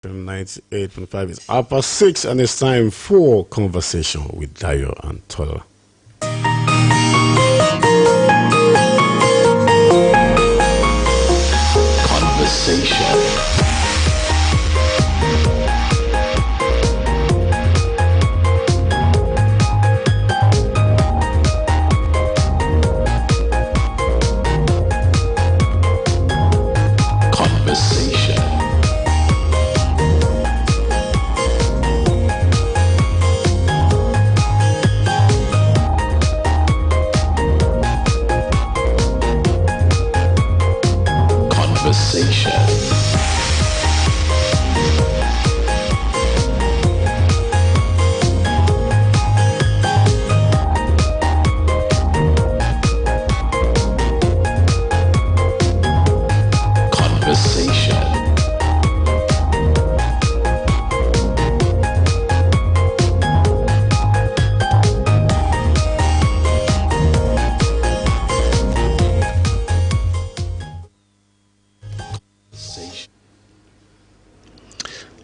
98.5 is after 6, and it's time for conversation with Dayo and Tola. Conversation.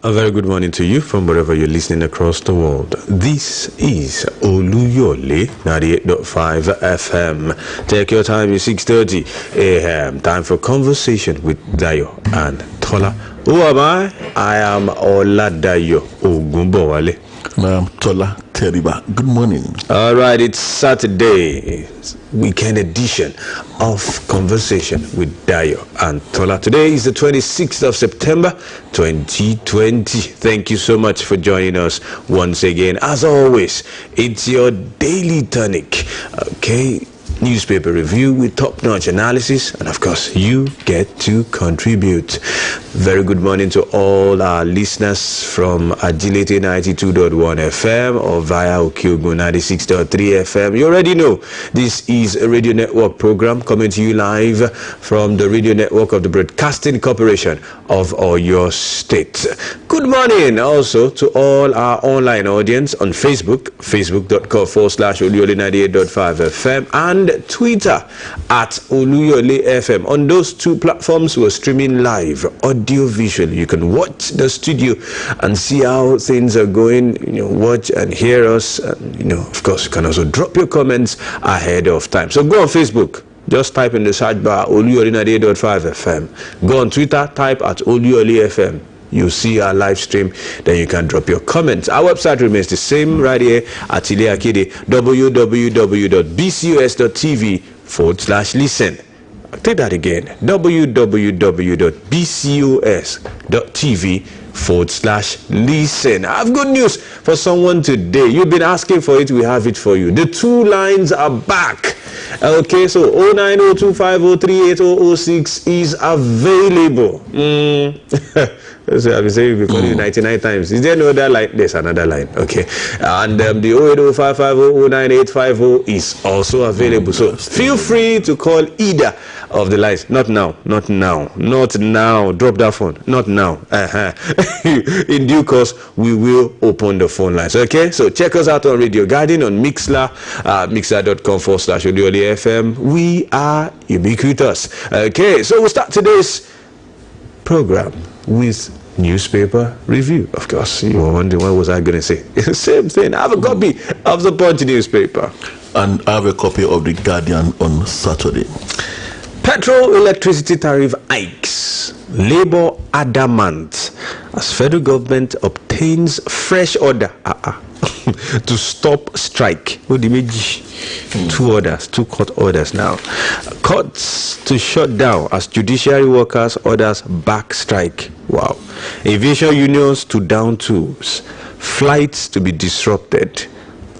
A very good morning to you from wherever you're listening across the world. This is Oluyole 98.5 FM. Take your time, it's 6:30 a.m. Time for conversation with Dayo and Tola. Who am I? I am Oladayo Ogunbowale. I'm Tola Teriba. Good morning. All right, it's Saturday, weekend edition of Conversation with Dayo and Tola. Today is the 26th of September 2020. Thank you so much for joining us once again. As always, it's your daily tonic. Okay, newspaper review with top-notch analysis, and of course you get to contribute. Very good morning to all our listeners from Agility 92.1 FM or via Okyogo 96.3 FM. You already know this is a radio network program coming to you live from the radio network of the Broadcasting Corporation of Oyo State. Good morning also to all our online audience on Facebook, facebook.com/Oluyole 98.5 FM, and Twitter at Oluyole FM. On those two platforms, we're streaming live, audio visual. You can watch the studio and see how things are going. Watch and hear us. And, of course, you can also drop your comments ahead of time. So go on Facebook. Just type in the search bar Oluyole 98.5 FM. Go on Twitter, type at Oluyole FM. You see our live stream, then you can drop your comments. Our website remains the same right here at Iliakide, www.bcus.tv/listen. I'll take that again, www.bcus.tv/listen. I have good news for someone today. You've been asking for it, we have it for you. The two lines are back. Okay, so 09025038006 is available. So I've been saying before 99 times. Is there no other line? There's another line. Okay. And the 08055009850 is also available. So feel free to call either of the lines. Not now. Not now. Not now. Drop that phone. Not now. In due course, we will open the phone lines. Okay. So check us out on Radio Garden, on Mixler, mixler.com/Oluyole FM. We are ubiquitous. Okay. So we'll start today's program with newspaper review. Of course, you were wondering what was I going to say. Same thing. I have a copy of the Punch newspaper, and I have a copy of the Guardian on Saturday. Petrol electricity tariff hikes. Labour adamant as federal government obtains fresh order to stop strike. Two court orders now. Courts to shut down as judiciary workers orders back strike. Wow. Aviation unions to down tools. Flights to be disrupted.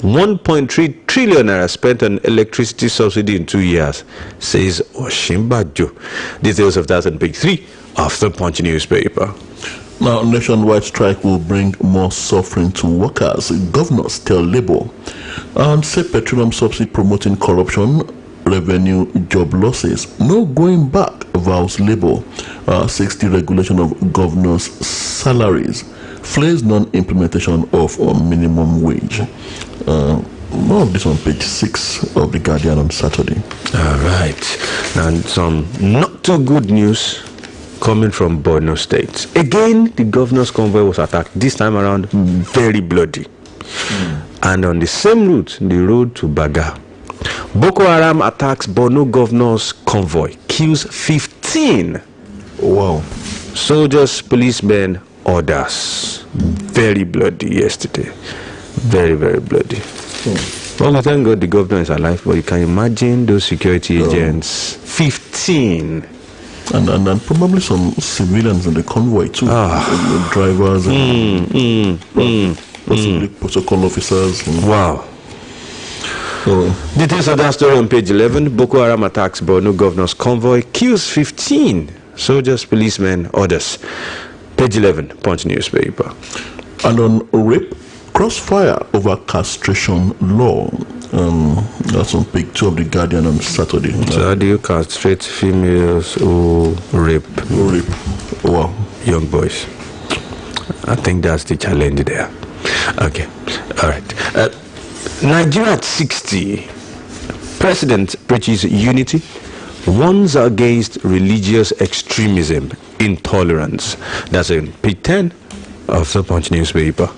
1.3 trillion naira spent on electricity subsidy in 2 years, says Oshimbajo. Details of that on page 3 of the Punch newspaper. Now, nationwide strike will bring more suffering to workers. Governors tell Labour. And say petroleum subsidy promoting corruption, revenue, job losses. No going back, vows Labour. 60 regulation of governors' salaries. Flays non-implementation of minimum wage. More of this on page 6 of the Guardian on Saturday. All right. And some not too good news coming from Borno State. Again, the governor's convoy was attacked, this time around very bloody. And on the same route, the road to Baga, Boko Haram attacks Borno governor's convoy, kills 15. Wow. Soldiers, policemen, others. Very bloody yesterday. Very, very bloody. Well, thank God the governor is alive, but you can imagine those security agents. 15. And probably some civilians in the convoy too. The drivers and possibly protocol officers. Wow. Details of that story on page 11. Boko Haram attacks Borno governor's convoy, kills 15 soldiers, policemen, others. Page 11, Punch newspaper. And on rape, crossfire over castration law. That's on page 2 of the Guardian on Saturday. So how do you castrate females who rape Wow. young boys? I think that's the challenge there. Okay, all right. Nigeria at 60. President preaches unity, warns against religious extremism, intolerance. That's in page 10 of the Punch newspaper.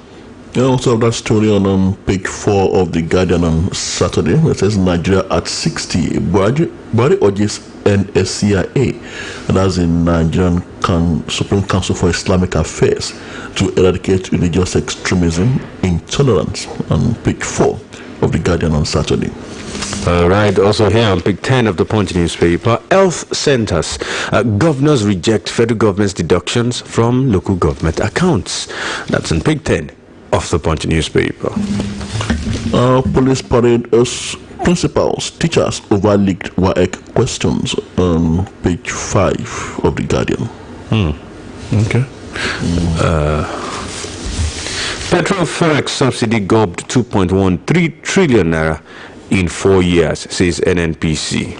You also have that story on page 4 of the Guardian on Saturday. It says Nigeria at 60. Buhari urges NSCIA, and that's the Nigerian Supreme Council for Islamic Affairs, to eradicate religious extremism, intolerance, on page 4 of the Guardian on Saturday. All right, also here on page 10 of the Punch newspaper, health centers. Governors reject federal government's deductions from local government accounts. That's on page 10 of the Punch newspaper. Police parade principals, teachers over leaked WAEC questions on page 5 of the Guardian. Okay. Petrol Forex subsidy gobbed 2.13 trillion naira in 4 years, says NNPC.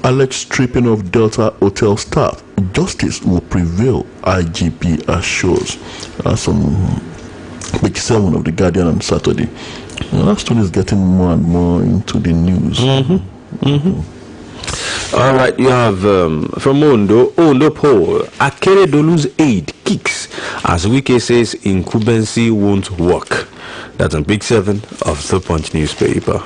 Alleged stripping of Delta Hotel staff. Justice will prevail, IGP assures. That's on page 7 of the Guardian on Saturday. That story is getting more and more into the news. All right, you have from Ondo poll, Akeredolu's aid kicks as Wike says incumbency won't work. That's on page 7 of the Punch newspaper.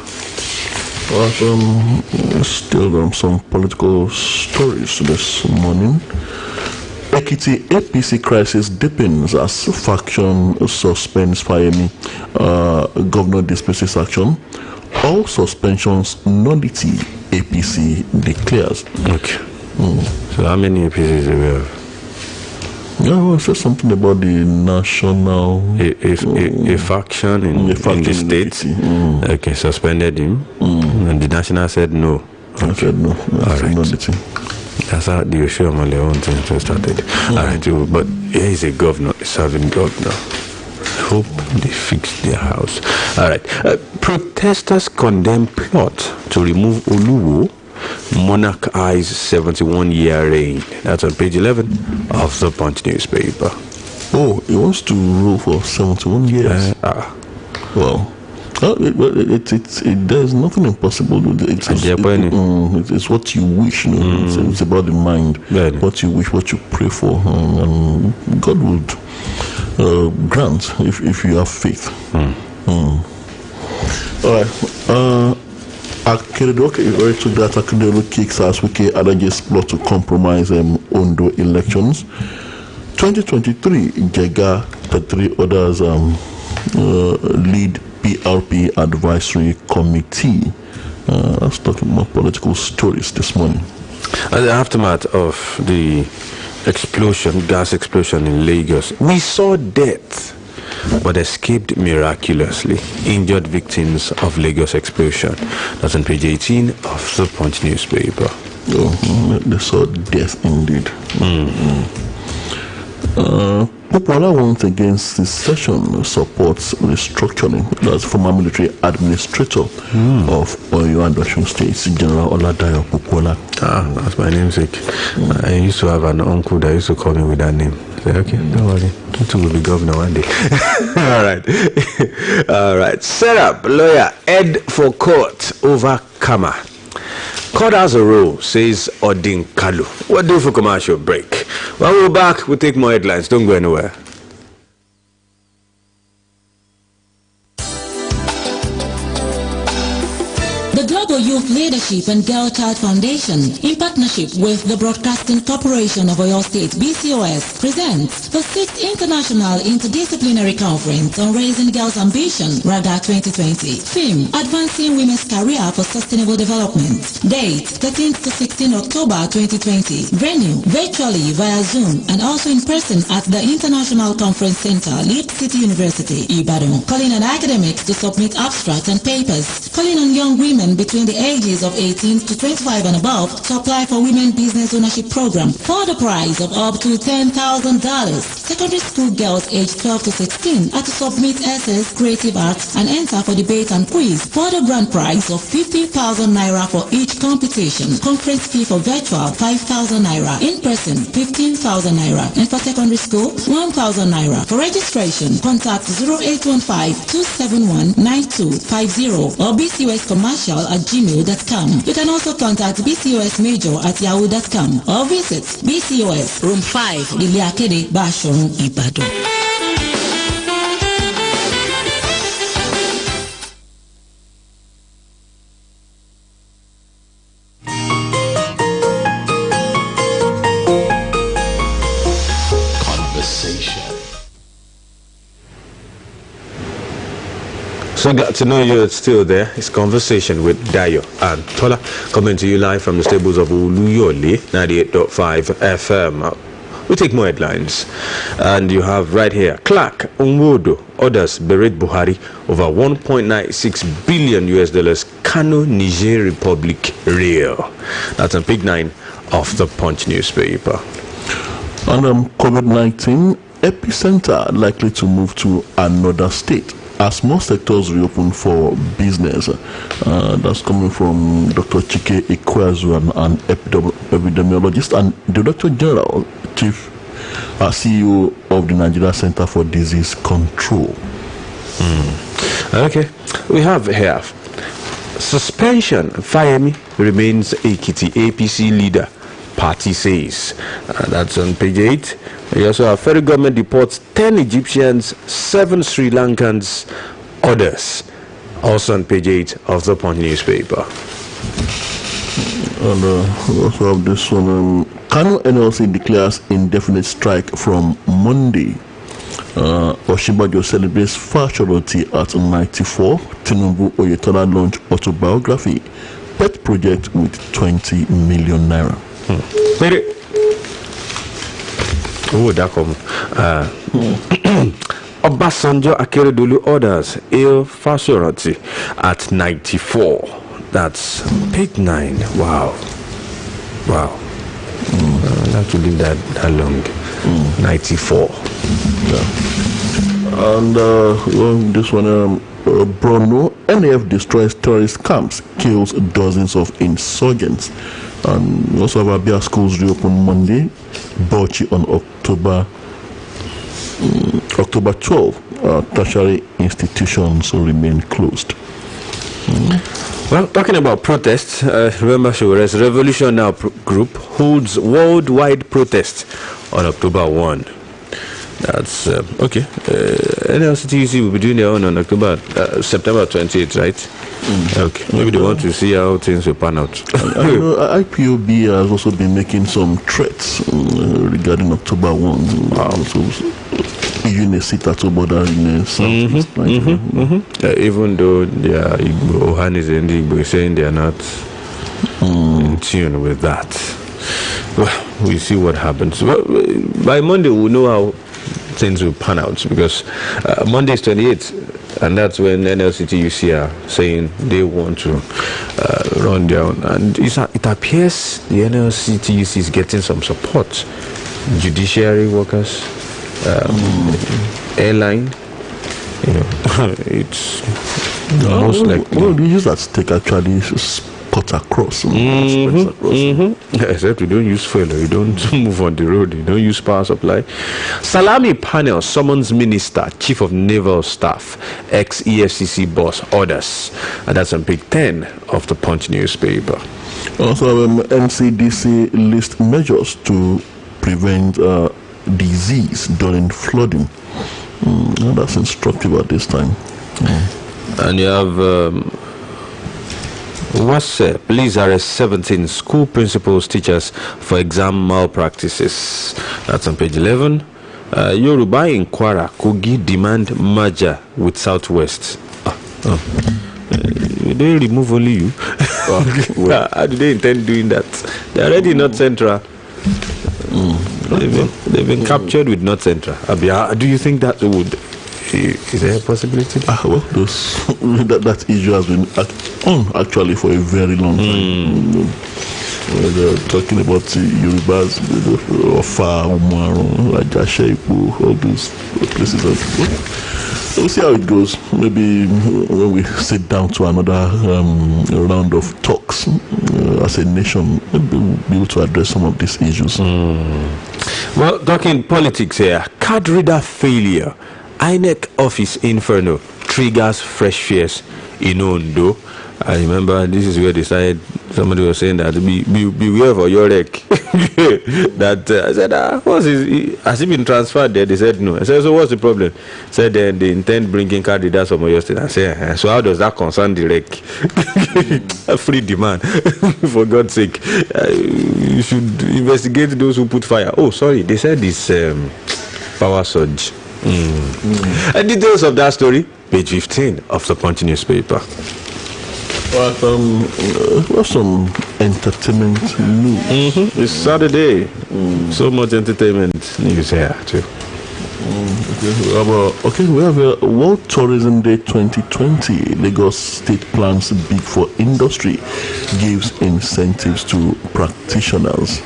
Still some political stories this morning. Ekiti APC crisis deepens as faction suspends Fayemi. Governor dismisses action. All suspensions nullity, APC declares. Okay. So how many APCs do we have? Yeah, it says something about the national... A faction in the states. Okay, suspended him. And the national said no. I said no. All right. That's how the Yoshua Leon thing started. All right, but here is a governor, a serving governor. Hope they fix their house. All right. Protesters condemn plot to remove Oluyole. Monarch eyes 71-year reign. That's on page 11 of the Punch newspaper. Oh, he wants to rule for 71 years. Well, there's nothing impossible. It's what you wish. It's about the mind. What you wish, what you pray for, and God would grant if you have faith. All right. Akeredolu, you already took that. Akeredolu kicks as Wike alleges plot to compromise Ondo elections. 2023, Jega, 33 others lead PRP advisory committee. Let's talk about political stories this morning. The aftermath of the gas explosion in Lagos, we saw death but escaped miraculously. Injured victims of Lagos explosion. That's on page 18 of the Punch newspaper. Oh, they saw death indeed. Popular once against this session supports restructuring. That's former military administrator of Oyo and Osun States, General Oladayo Popola. That's my namesake. I used to have an uncle that used to call me with that name. Okay, don't worry. Tutu will be governor one day. All right. Set up lawyer Ed for court over Kama. Caught as a role, says Odin Kalu. What do for commercial break? When we're back, we'll take more headlines. Don't go anywhere. The Global Youth Leadership and Girl Child Foundation, in partnership with the Broadcasting Corporation of Oyo State, BCOS, presents the 6th International Interdisciplinary Conference on Raising Girls' Ambition, RAGA 2020. Theme, Advancing Women's Career for Sustainable Development. Date, 13th to 16th October 2020. Venue, virtually via Zoom and also in person at the International Conference Center, Lead City University, Ibadan. Calling on academics to submit abstracts and papers. Calling on young women between the ages of 18 to 25 and above to apply for Women Business Ownership Program for the prize of up to $10,000. Secondary school girls aged 12 to 16 are to submit essays, creative arts, and enter for debate and quiz for the grand prize of 50,000 naira for each competition. Conference fee for virtual 5,000 naira, in person 15,000 naira, and for secondary school 1,000 naira. For registration, contact 0815-271-9250 or bcoscommercial@gmail.com. You can also contact bcosmajor@yahoo.com or visit BCOS Room 5, Lile Akede, Bashorun, Ibadan. So glad to know you're still there. It's Conversation with Dayo and Tola, coming to you live from the stables of Oluyole, 98.5 FM. We take more headlines, and you have right here: Clark Nwodo orders berate Buhari over $1.96 billion Kano Niger Republic real. That's on page 9 of the Punch newspaper. And COVID-19 epicenter likely to move to another state as more sectors reopen for business. That's coming from Dr. Chike Ikweazu, an epidemiologist and Director General, Chief CEO of the Nigeria Center for Disease Control. Okay, we have here suspension. Fayemi remains Ekiti APC leader, party says. That's on page 8. We also have federal government deports 10 Egyptians, 7 Sri Lankans, others. Also on page 8 of the Punch newspaper. And we also have this one. Kano NLC declares indefinite strike from Monday. Oshibajo celebrates faculty at 94. Tinubu Oyetola launch autobiography. Pet project with 20 million naira. Oh, that come. Obasanjo Akeredolu orders ill faculty at 94. That's page 9. Wow. I'll have to leave that long. 94. Yeah. And this one, Bruno, NAF destroys terrorist camps, kills dozens of insurgents. And we also have Abia schools reopen Monday, Bauchi on October 12. Tertiary institutions will remain closed. Well, talking about protests, remember Shore's Revolution Now group holds worldwide protest on October 1. That's okay. NLCTUC will be doing their own on September 28th, right? Okay. Maybe they want to see how things will pan out. IPOB has also been making some threats regarding October 1. Wow. Even a seat at border in Southeast Nigeria. Even though they are Igbo, Ohanis and Igbo saying they are not in tune with that. Well, we'll see what happens. Well, by Monday, we'll know how things will pan out, because Monday is 28th, and that's when NLCTUC are saying they want to run down. And it appears the NLCTUC is getting some support. Judiciary workers, airline, it's most likely. Well, you use that stick actually cut across. Except you don't use fuel, you don't move on the road, you don't use power supply. Salami panel summons minister, chief of naval staff, ex-EFCC boss orders. And that's on page 10 of the Punch newspaper. Also, NCDC list measures to prevent disease during flooding. That's instructive at this time. And you have police arrest 17 school principals, teachers for exam malpractices. That's on page 11. Yoruba in Kwara, Kogi demand merger with Southwest. They remove only you. How do they intend doing that? They're already North Central. They've been captured with North Central. Do you think that would? Is there a possibility? Well, that issue has been on actually for a very long time. They're talking about Yorubas, Ofa, Umaru, Ajashepu, all those places. We'll see how it goes. Maybe when we sit down to another round of talks as a nation, maybe we'll be able to address some of these issues. Well, talking politics here, card reader failure, INEC office inferno triggers fresh fears in Ondo. I remember this is where they started. Somebody was saying that beware of your wreck. That I said, what's his? Has he been transferred there? They said no. I said, so what's the problem? Said then they intend bringing card readers from Oyo State. I said, so how does that concern the wreck? Free demand, for God's sake. You should investigate those who put fire. Oh, sorry, they said this power surge. Details of that story, page 15 of the Punch newspaper. What's some entertainment news? It's Saturday. So much entertainment news here too. We have a World Tourism Day 2020. Lagos State plans big for industry, gives incentives to practitioners.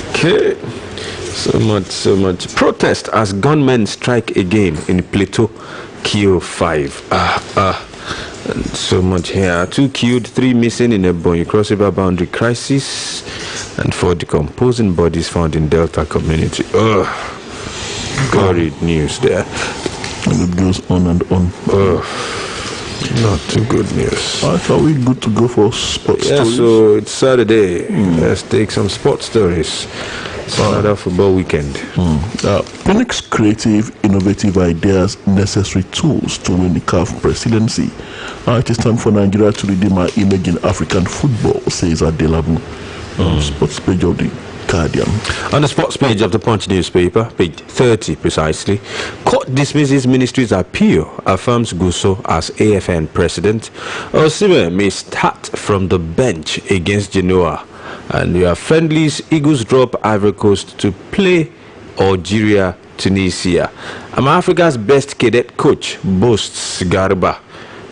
Okay. So much protest as gunmen strike again in Plateau, kill 5. And so much here. 2 killed, 3 missing in a Bonny Cross River boundary crisis, and 4 decomposing bodies found in Delta community. Gory news there. And it goes on and on. Not too good news. Are we good to go for sports stories? So it's Saturday. Let's take some sports stories. It's another football weekend. Phoenix creative, innovative ideas, necessary tools to win the CAF presidency. It is time for Nigeria to redeem our image in African football, says Adelabu. Sports page of the Guardian. On the sports page of the Punch newspaper, page 30 precisely, court dismisses ministry's appeal, affirms Gusso as AFN president. Osimhen may start from the bench against Genoa. And we have friendlies. Eagles drop Ivory Coast to play Algeria, Tunisia. Africa's best cadet coach boasts Garba.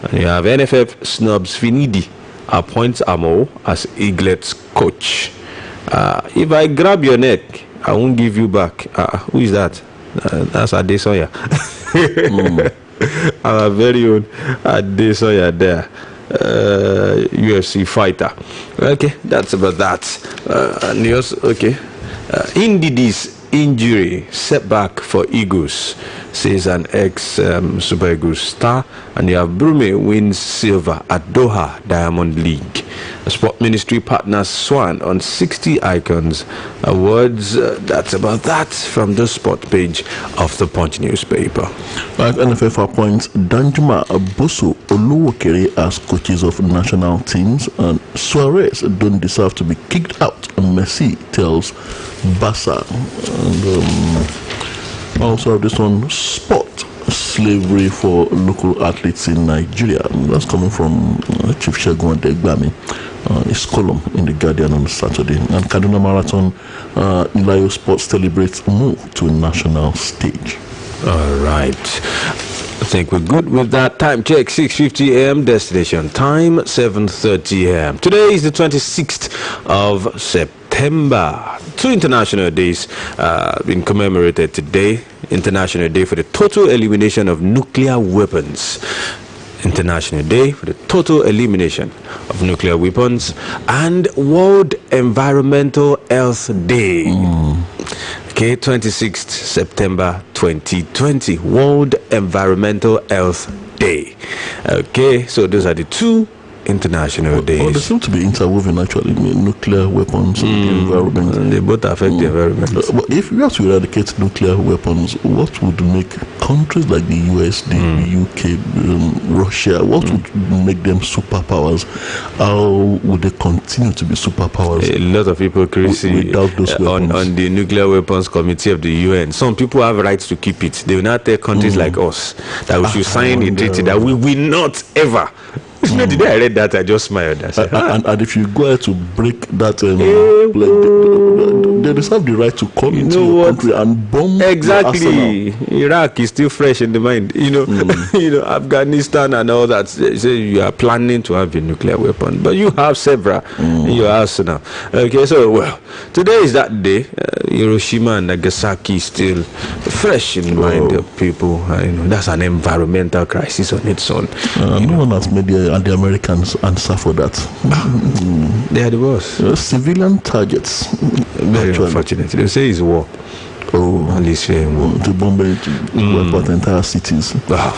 And you have NFF snubs Finidi, appoints Amo as Eaglet's coach. If I grab your neck, I won't give you back. Who is that? That's Adesoya. Our very own Adesoya there. UFC fighter. Okay, that's about that. News. Okay. Indidi's injury setback for Eagles, says an ex-Super Eagles star. And you have Brume wins silver at Doha Diamond League. The Sport Ministry partners Swan on 60 Icons Awards. That's about that from the sport page of the Punch newspaper. NFF appoints Danjuma, Boso, Oluyole as coaches of national teams, and Suarez don't deserve to be kicked out. Messi tells Barca. And also have this one, sport. Slavery for local athletes in Nigeria. That's coming from Chief Shegun Degbami. His column in the Guardian on Saturday. And Kaduna Marathon, Ilayo Sports celebrates move to national stage. All right. I think we're good with that. Time check 6:50 a.m. Destination time 7:30 a.m. Today is the 26th of September. 2 international days been commemorated today. International Day for the total elimination of nuclear weapons. International Day for the total elimination of nuclear weapons, and World Environmental Health Day. Okay, 26th September 2020, World Environmental Health Day. Okay, so those are the 2 International Day Well, they is. seem to be interwoven actually. Nuclear weapons and the environment. And they both affect the environment. But if we have to eradicate nuclear weapons, what would make countries like the US, the UK, Russia, what would make them superpowers? How would they continue to be superpowers? A lot of people crazy without those weapons. on the Nuclear Weapons Committee of the UN. Some people have rights to keep it. They will not tell countries like us that we should sign a treaty that we will not ever. You know, the day I read that, I just smiled. I said, and if you go ahead to break that, they reserve the right to come into your country and bomb exactly. Iraq is still fresh in the mind. You know, you know, Afghanistan and all that. They say you are planning to have a nuclear weapon, but you have several in your arsenal. Okay, so well, today is that day. Hiroshima and Nagasaki is still fresh in the mind of people. You know, that's an environmental crisis on its own. No one has made the Americans answer for that. They are the worst. Civilian targets. Very unfortunate. They say it's war. At least here in war. To bomb it, wipe out entire cities.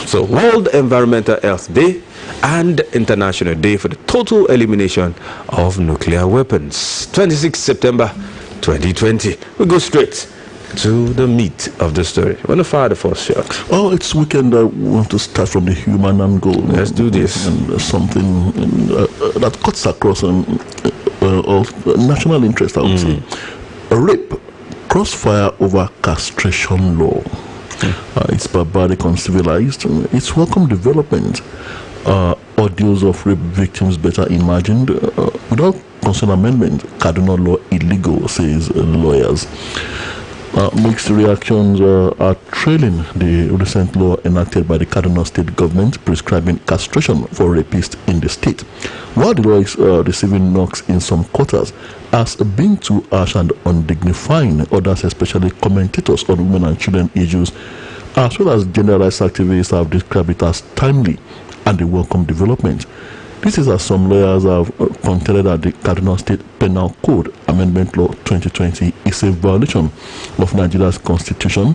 So World Environmental Health Day and International Day for the total elimination of nuclear weapons. 26 September 2020. We go straight to the meat of the story. I want to fire the first shot. Oh, it's weekend. I want to start from the human angle. Let's do this. And something that cuts across national interest, I would say. Rape, crossfire over castration law. It's barbaric, uncivilized. It's welcome development. Audios of rape victims better imagined. Without consent amendment, cardinal law illegal, says lawyers. Mixed reactions are trailing the recent law enacted by the Kaduna state government prescribing castration for rapists in the state. While the law is receiving knocks in some quarters as being too harsh and undignifying, others, especially commentators on women and children issues, as well as gender rights activists, have described it as timely and a welcome development. This is as some lawyers have contended that the Kaduna State Penal Code Amendment Law 2020 is a violation of Nigeria's constitution,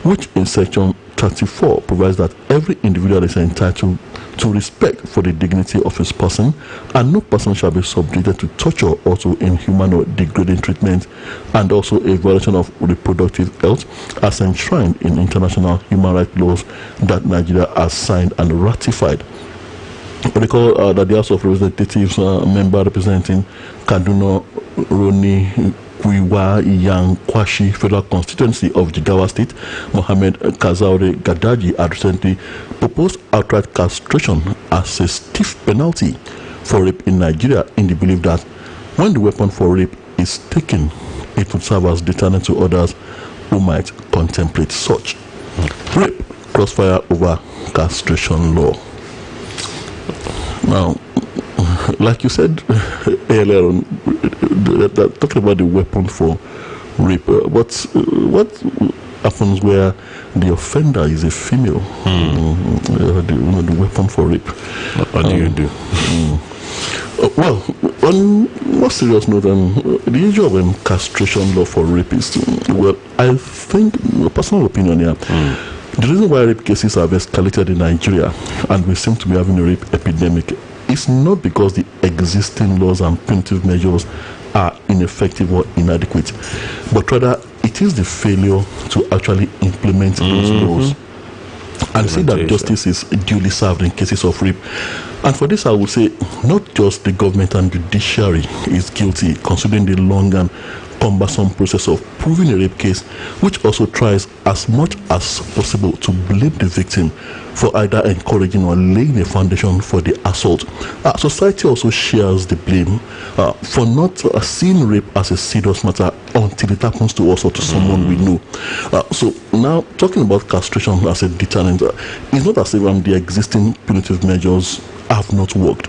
which in section 34 provides that every individual is entitled to respect for the dignity of his person, and no person shall be subjected to torture or to inhuman or degrading treatment, and also a violation of reproductive health as enshrined in international human rights laws that Nigeria has signed and ratified. Recall that the House of Representatives member representing Kaduna Roni Kwiwa Yang Kwashi Federal Constituency of Jigawa State, Mohammed Kazaure Gadaji, had recently proposed outright castration as a stiff penalty for rape in Nigeria, in the belief that when the weapon for rape is taken, it would serve as deterrent to others who might contemplate such. Rape, crossfire over castration law. Now, like you said earlier on, talking about the weapon for rape, what happens where the offender is a female? The weapon for rape. What do you do? Well, on more serious note, the issue of castration law for rapists, well, I think, personal opinion here, the reason why rape cases have escalated in Nigeria and we seem to be having a rape epidemic is not because the existing laws and punitive measures are ineffective or inadequate, but rather it is the failure to actually implement those laws and see that justice is duly served in cases of rape. And for this, I would say not just the government and judiciary is guilty, considering the long and cumbersome process of proving a rape case, which also tries as much as possible to blame the victim for either encouraging or laying a foundation for the assault. Society also shares the blame for not seeing rape as a serious matter until it happens to us or to someone we know. So now, talking about castration as a deterrent, it's not as if the existing punitive measures have not worked,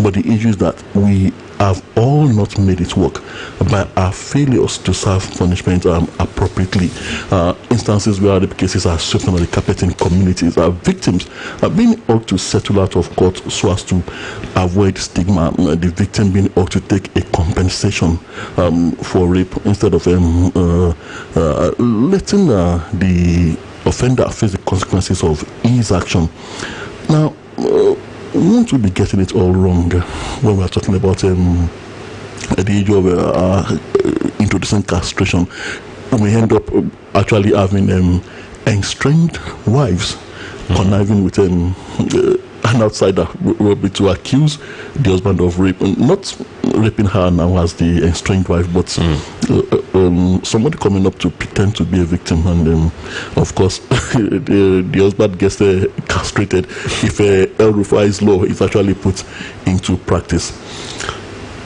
but the issue is that we have all not made it work by our failures to serve punishment appropriately. Instances where rape cases are swept under the carpet in communities, victims are being urged to settle out of court so as to avoid stigma, the victim being urged to take a compensation for rape instead of letting the offender face the consequences of his action. Now, shouldn't we be getting it all wrong when we are talking about the issue of introducing castration? We end up actually having estranged wives conniving with an outsider will be to accuse the husband of rape, not raping her now as the estranged wife, but somebody coming up to pretend to be a victim, and of course the husband gets castrated if El Rufai's law is actually put into practice.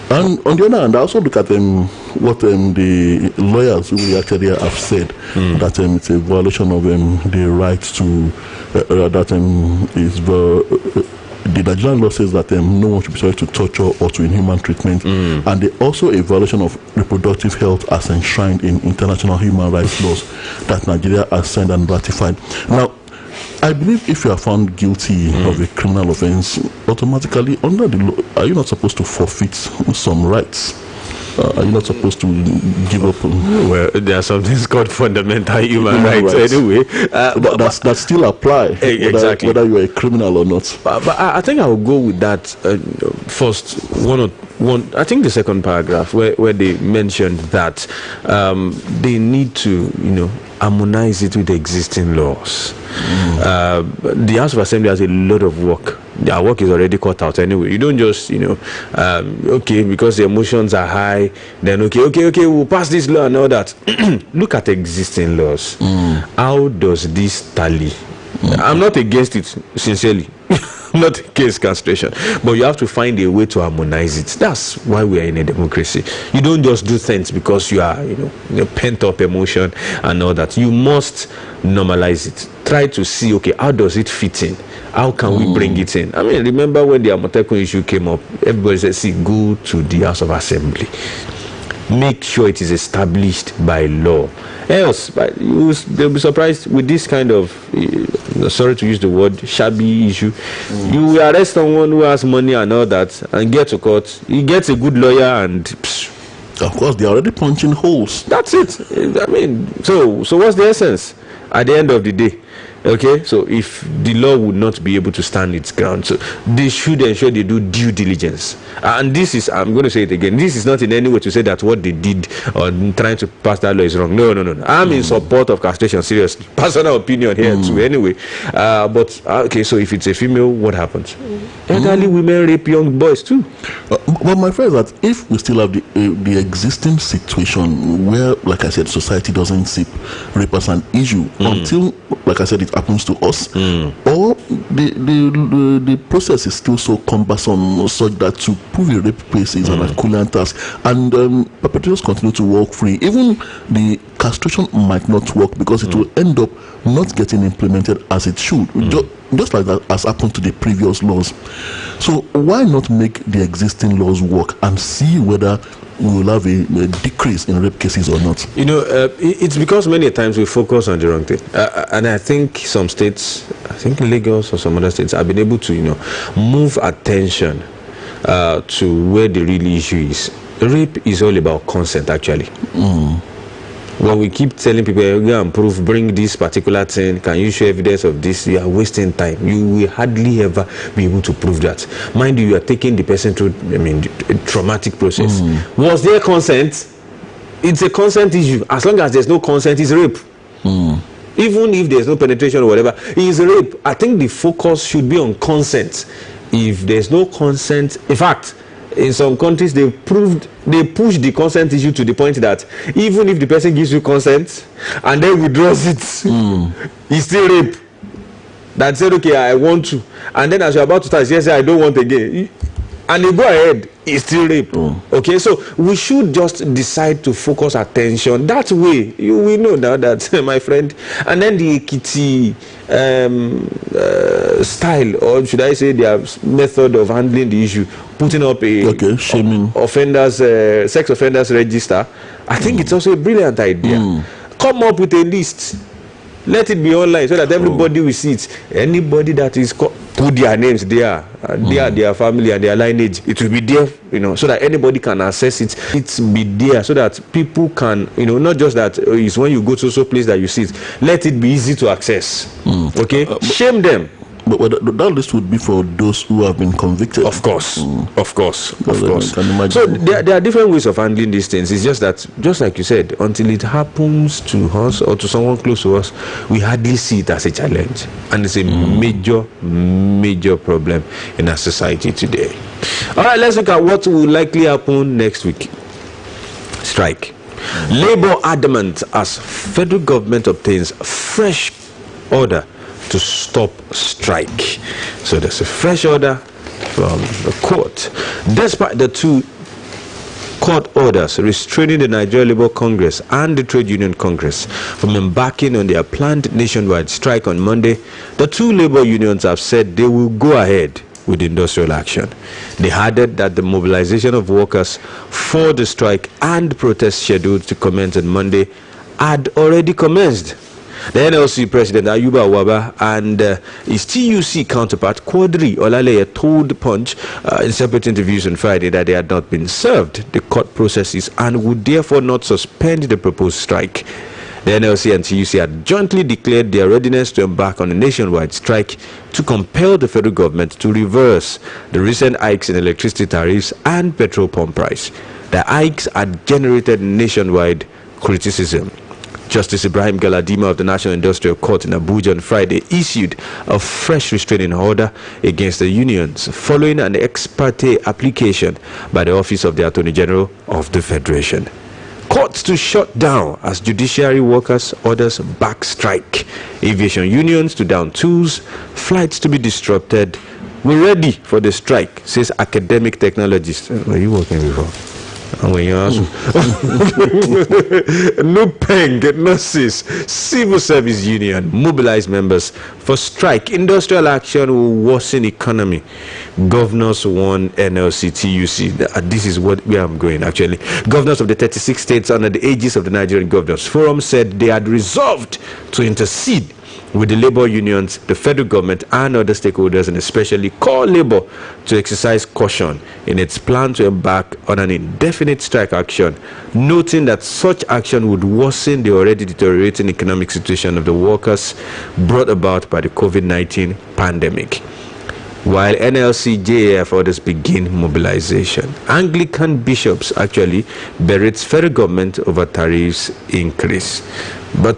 And on the other hand, I also look at what the lawyers who actually have said that it's a violation of the right to the Nigerian law says that no one should be subject to torture or to inhuman treatment, and they also a violation of reproductive health as enshrined in international human rights laws that Nigeria has signed and ratified. Now, I believe if you are found guilty of a criminal offense, automatically under the law, are you not supposed to forfeit some rights? Are you not supposed to give up? Well, there are some things called fundamental human rights anyway. That still apply, exactly. whether you are a criminal or not. But I think I will go with that first. I think the second paragraph where they mentioned that they need to, harmonize it with the existing laws. The House of Assembly has a lot of work. Their work is already cut out anyway. You don't just, okay, because the emotions are high, then okay, we'll pass this law and all that. Look at existing laws. How does this tally? I'm not against it, sincerely. Not against castration, but you have to find a way to harmonize it. That's why we are in a democracy. You don't just do things because you are, pent up emotion and all that. You must normalize it. Try to see, okay, how does it fit in? How can we bring it in? I mean, remember when the Amotekun issue came up, everybody said, see, go to the House of Assembly. Make sure it is established by law. Else, they'll be surprised with this kind of, sorry to use the word, shabby issue. You will arrest someone who has money and all that and get to court. He gets a good lawyer and... Of course, they're already punching holes. That's it. I mean, so what's the essence at the end of the day? Okay, so if the law would not be able to stand its ground, so they should ensure they do due diligence. And this is, I'm going to say it again, this is not in any way to say that what they did or trying to pass that law is wrong. No. I'm in support of castration, seriously. Personal opinion here too, anyway. But, okay, so if it's a female, what happens? Elderly women rape young boys too. Well, my friend, that if we still have the existing situation where, like I said, society doesn't see rape as an issue until, like I said, it happens to us, or the process is still so cumbersome such that to prove a rape case is an Herculean task, and perpetrators continue to walk free. Even the castration might not work because it will end up not getting implemented as it should, just like that has happened to the previous laws. So why not make the existing laws work and see whether we will have a decrease in rape cases or not? It's because many times we focus on the wrong thing, and I think some states, I think Lagos or some other states, have been able to move attention to where the real issue is. Rape is all about consent, actually. When we keep telling people, go and prove, bring this particular thing, can you show evidence of this, you are wasting time. You will hardly ever be able to prove that. Mind you are taking the person through, a traumatic process. Was there consent? It's a consent issue. As long as there's no consent, it's rape. Even if there's no penetration or whatever, it's rape. I think the focus should be on consent. If there's no consent, in fact, in some countries they push the consent issue to the point that even if the person gives you consent and then withdraws it, it's still rape. That said, okay, I want to, and then as you're about to start, yes, I don't want again, and you go ahead, it's still rape. Okay, so we should just decide to focus attention that way. We know now that, my friend. And then the Ekiti style, or should I say their method of handling the issue, putting up a shaming offenders, sex offenders register, I think it's also a brilliant idea. Come up with a list, let it be online so that everybody will see it. Anybody that is put their names there, their family and their lineage, it will be there, so that anybody can access it. It's be there so that people can, not just that it's when you go to so place that you see it. Let it be easy to access. Okay, shame them. But that list would be for those who have been convicted. Of course. Can imagine. So there are different ways of handling these things. It's just that, just like you said, until it happens to us or to someone close to us, we hardly see it as a challenge. And it's a major problem in our society today. All right, let's look at what will likely happen next week. Strike. Labour adamant as federal government obtains fresh order to stop strike. So there's a fresh order from the court. Despite the two court orders restraining the Nigeria Labour Congress and the Trade Union Congress from embarking on their planned nationwide strike on Monday, the two labour unions have said they will go ahead with industrial action. They added that the mobilization of workers for the strike and protest scheduled to commence on Monday had already commenced. The NLC President Ayuba Waba and his TUC counterpart Quadri Oluyole told Punch in separate interviews on Friday that they had not been served the court processes and would therefore not suspend the proposed strike. The NLC and TUC had jointly declared their readiness to embark on a nationwide strike to compel the federal government to reverse the recent hikes in electricity tariffs and petrol pump price. The hikes had generated nationwide criticism. Justice Ibrahim Galadima of the National Industrial Court in Abuja on Friday issued a fresh restraining order against the unions following an ex parte application by the Office of the Attorney General of the Federation. Courts to shut down as judiciary workers orders back strike. Aviation unions to down tools, flights to be disrupted. We're ready for the strike, says academic technologist. Were you working before? No peng, nurses, civil service union mobilize members for strike. Industrial action will worsen economy. Governors warn NLC TUC. This is where I'm going actually. Governors of the 36 states under the aegis of the Nigerian Governors Forum said they had resolved to intercede with the labor unions, the federal government and other stakeholders, and especially call labor to exercise caution in its plan to embark on an indefinite strike action, noting that such action would worsen the already deteriorating economic situation of the workers brought about by the COVID-19 pandemic. While NLC, JAF orders begin mobilization, Anglican bishops actually berate federal government over tariffs increase. But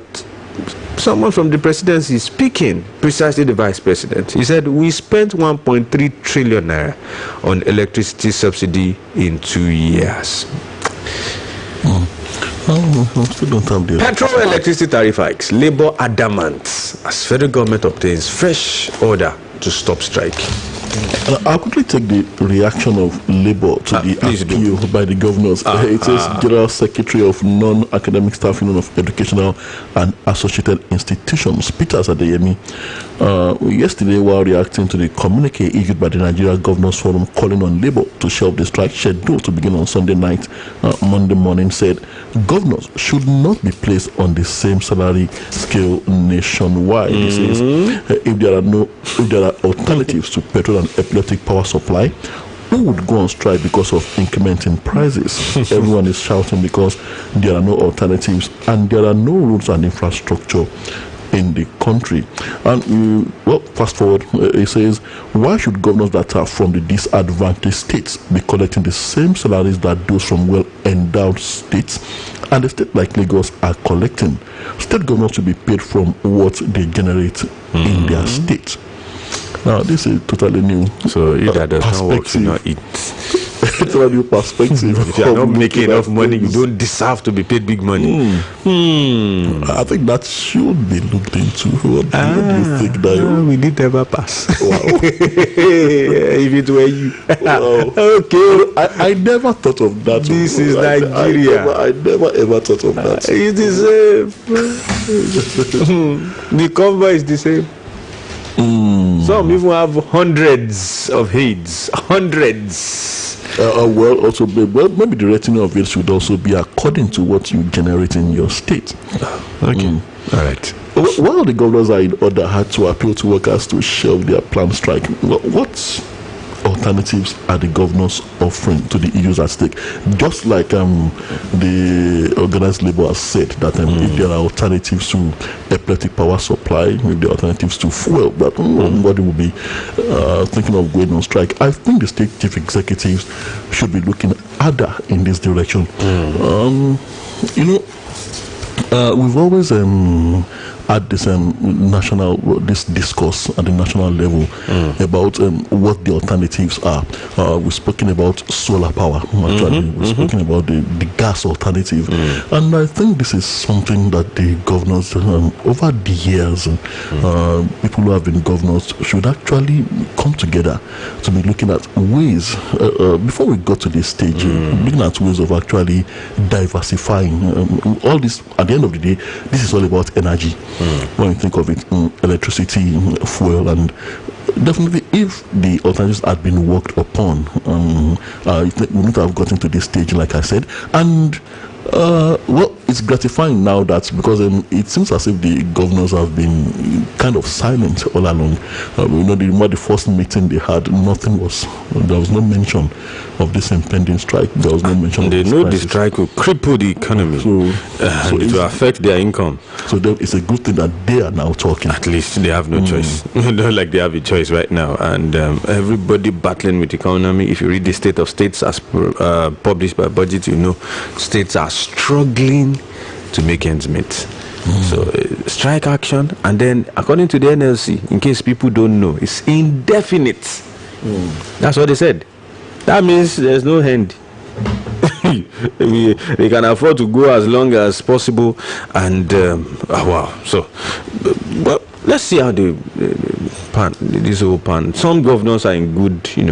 someone from the presidency speaking, precisely the vice president, he said, we spent 1.3 trillion naira on electricity subsidy in 2 years. Still don't have the Petrol electricity tariff hikes. Labour adamant as federal government obtains fresh order to stop strike. I'll quickly take the reaction of Labour to the appeal by the governors. It says General Secretary of Non-Academic Staff Union of Educational and Associated Institutions, Peter Adeyemi, yesterday while reacting to the communique issued by the Nigeria Governors Forum calling on Labour to shelve the strike scheduled to begin on Sunday night, Monday morning, said governors should not be placed on the same salary scale nationwide. He says if there are alternatives to petrol and electric power supply, who would go on strike because of increment in prices? Everyone is shouting because there are no alternatives and there are no roads and infrastructure in the country. And fast forward, it says, why should governors that are from the disadvantaged states be collecting the same salaries that those from well-endowed states and the state like Lagos are collecting? State governors should be paid from what they generate in their state. Now, this is totally new. So if that does not work, you not eat. It's a new perspective. If you are not making enough money, you don't deserve to be paid big money. I think that should be looked into. What do you think, Dayo? We did never pass. Wow. If it were you. Wow. Okay. I never thought of that. This is Nigeria. I never ever thought of that. It's the same. The convoy is the same. Some even have hundreds of heads. Hundreds. Also, maybe the rating of it should also be according to what you generate in your state. Okay. All right. While the governors are in order had to appeal to workers to shelve their planned strike, what alternatives are the governors offering to the issues at stake? Just like the organized labor has said that if there are alternatives to electric power supply, if there are alternatives to fuel, that nobody will be thinking of going on strike. I think the state chief executives should be looking harder in this direction. We've always had this this discourse at the national level about what the alternatives are. We've spoken about solar power. Actually, we've spoken about the gas alternative, and I think this is something that the governors over the years, people who have been governors should actually come together to be looking at ways. Before we got to this stage, looking at ways of actually diversifying all this. At the end of the day, this is all about energy. When you think of it, electricity, fuel, and definitely if the alternatives had been worked upon, we wouldn't have gotten to this stage, like I said. And well, it's gratifying now that because it seems as if the governors have been kind of silent all along. The first meeting they had, there was no mention of this impending strike. There was no mention. They know the strike will cripple the economy, so it will affect their income. So it's a good thing that they are now talking. At least they have no choice. Not like they have a choice right now, and everybody battling with the economy. If you read the state of states as published by Budget, states are struggling to make ends meet. So strike action, and then according to the NLC, in case people don't know, it's indefinite. That's what they said. That means there's no end. They can afford to go as long as possible, and wow. So well, let's see how this whole pan. Some governors are in good, in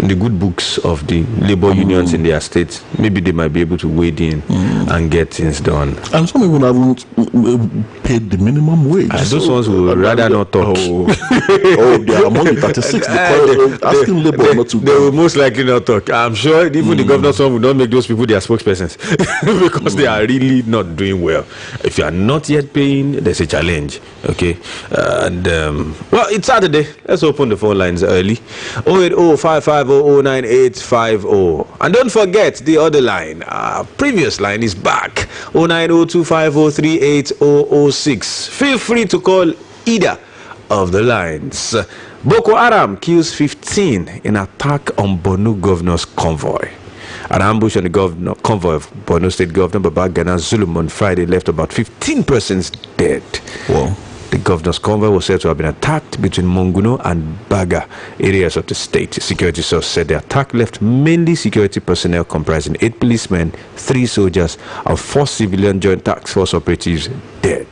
the good books of the labor unions in their states. Maybe they might be able to wade in and get things done. And some even haven't paid the minimum wage. Those ones would rather not talk. They are among the 36. Asking labor not to. They will most likely not talk. I'm sure even the governors will not make those people their spokespersons because they are really not doing well. If you are not yet paying, there's a challenge. Okay, and well, it's Saturday. Let's open the phone lines early. 080-550-09850. And don't forget the other line. Our previous line is back. 090-250-38006. Feel free to call either of the lines. Boko Haram kills 15 in attack on Borno governor's convoy. An ambush on the convoy of Borno State Governor Babagana Zulum on Friday left about 15 persons dead. Wow. The governor's convoy was said to have been attacked between Monguno and Baga areas of the state. Security source said the attack left mainly security personnel comprising 8 policemen, 3 soldiers, and 4 civilian joint task force operatives dead.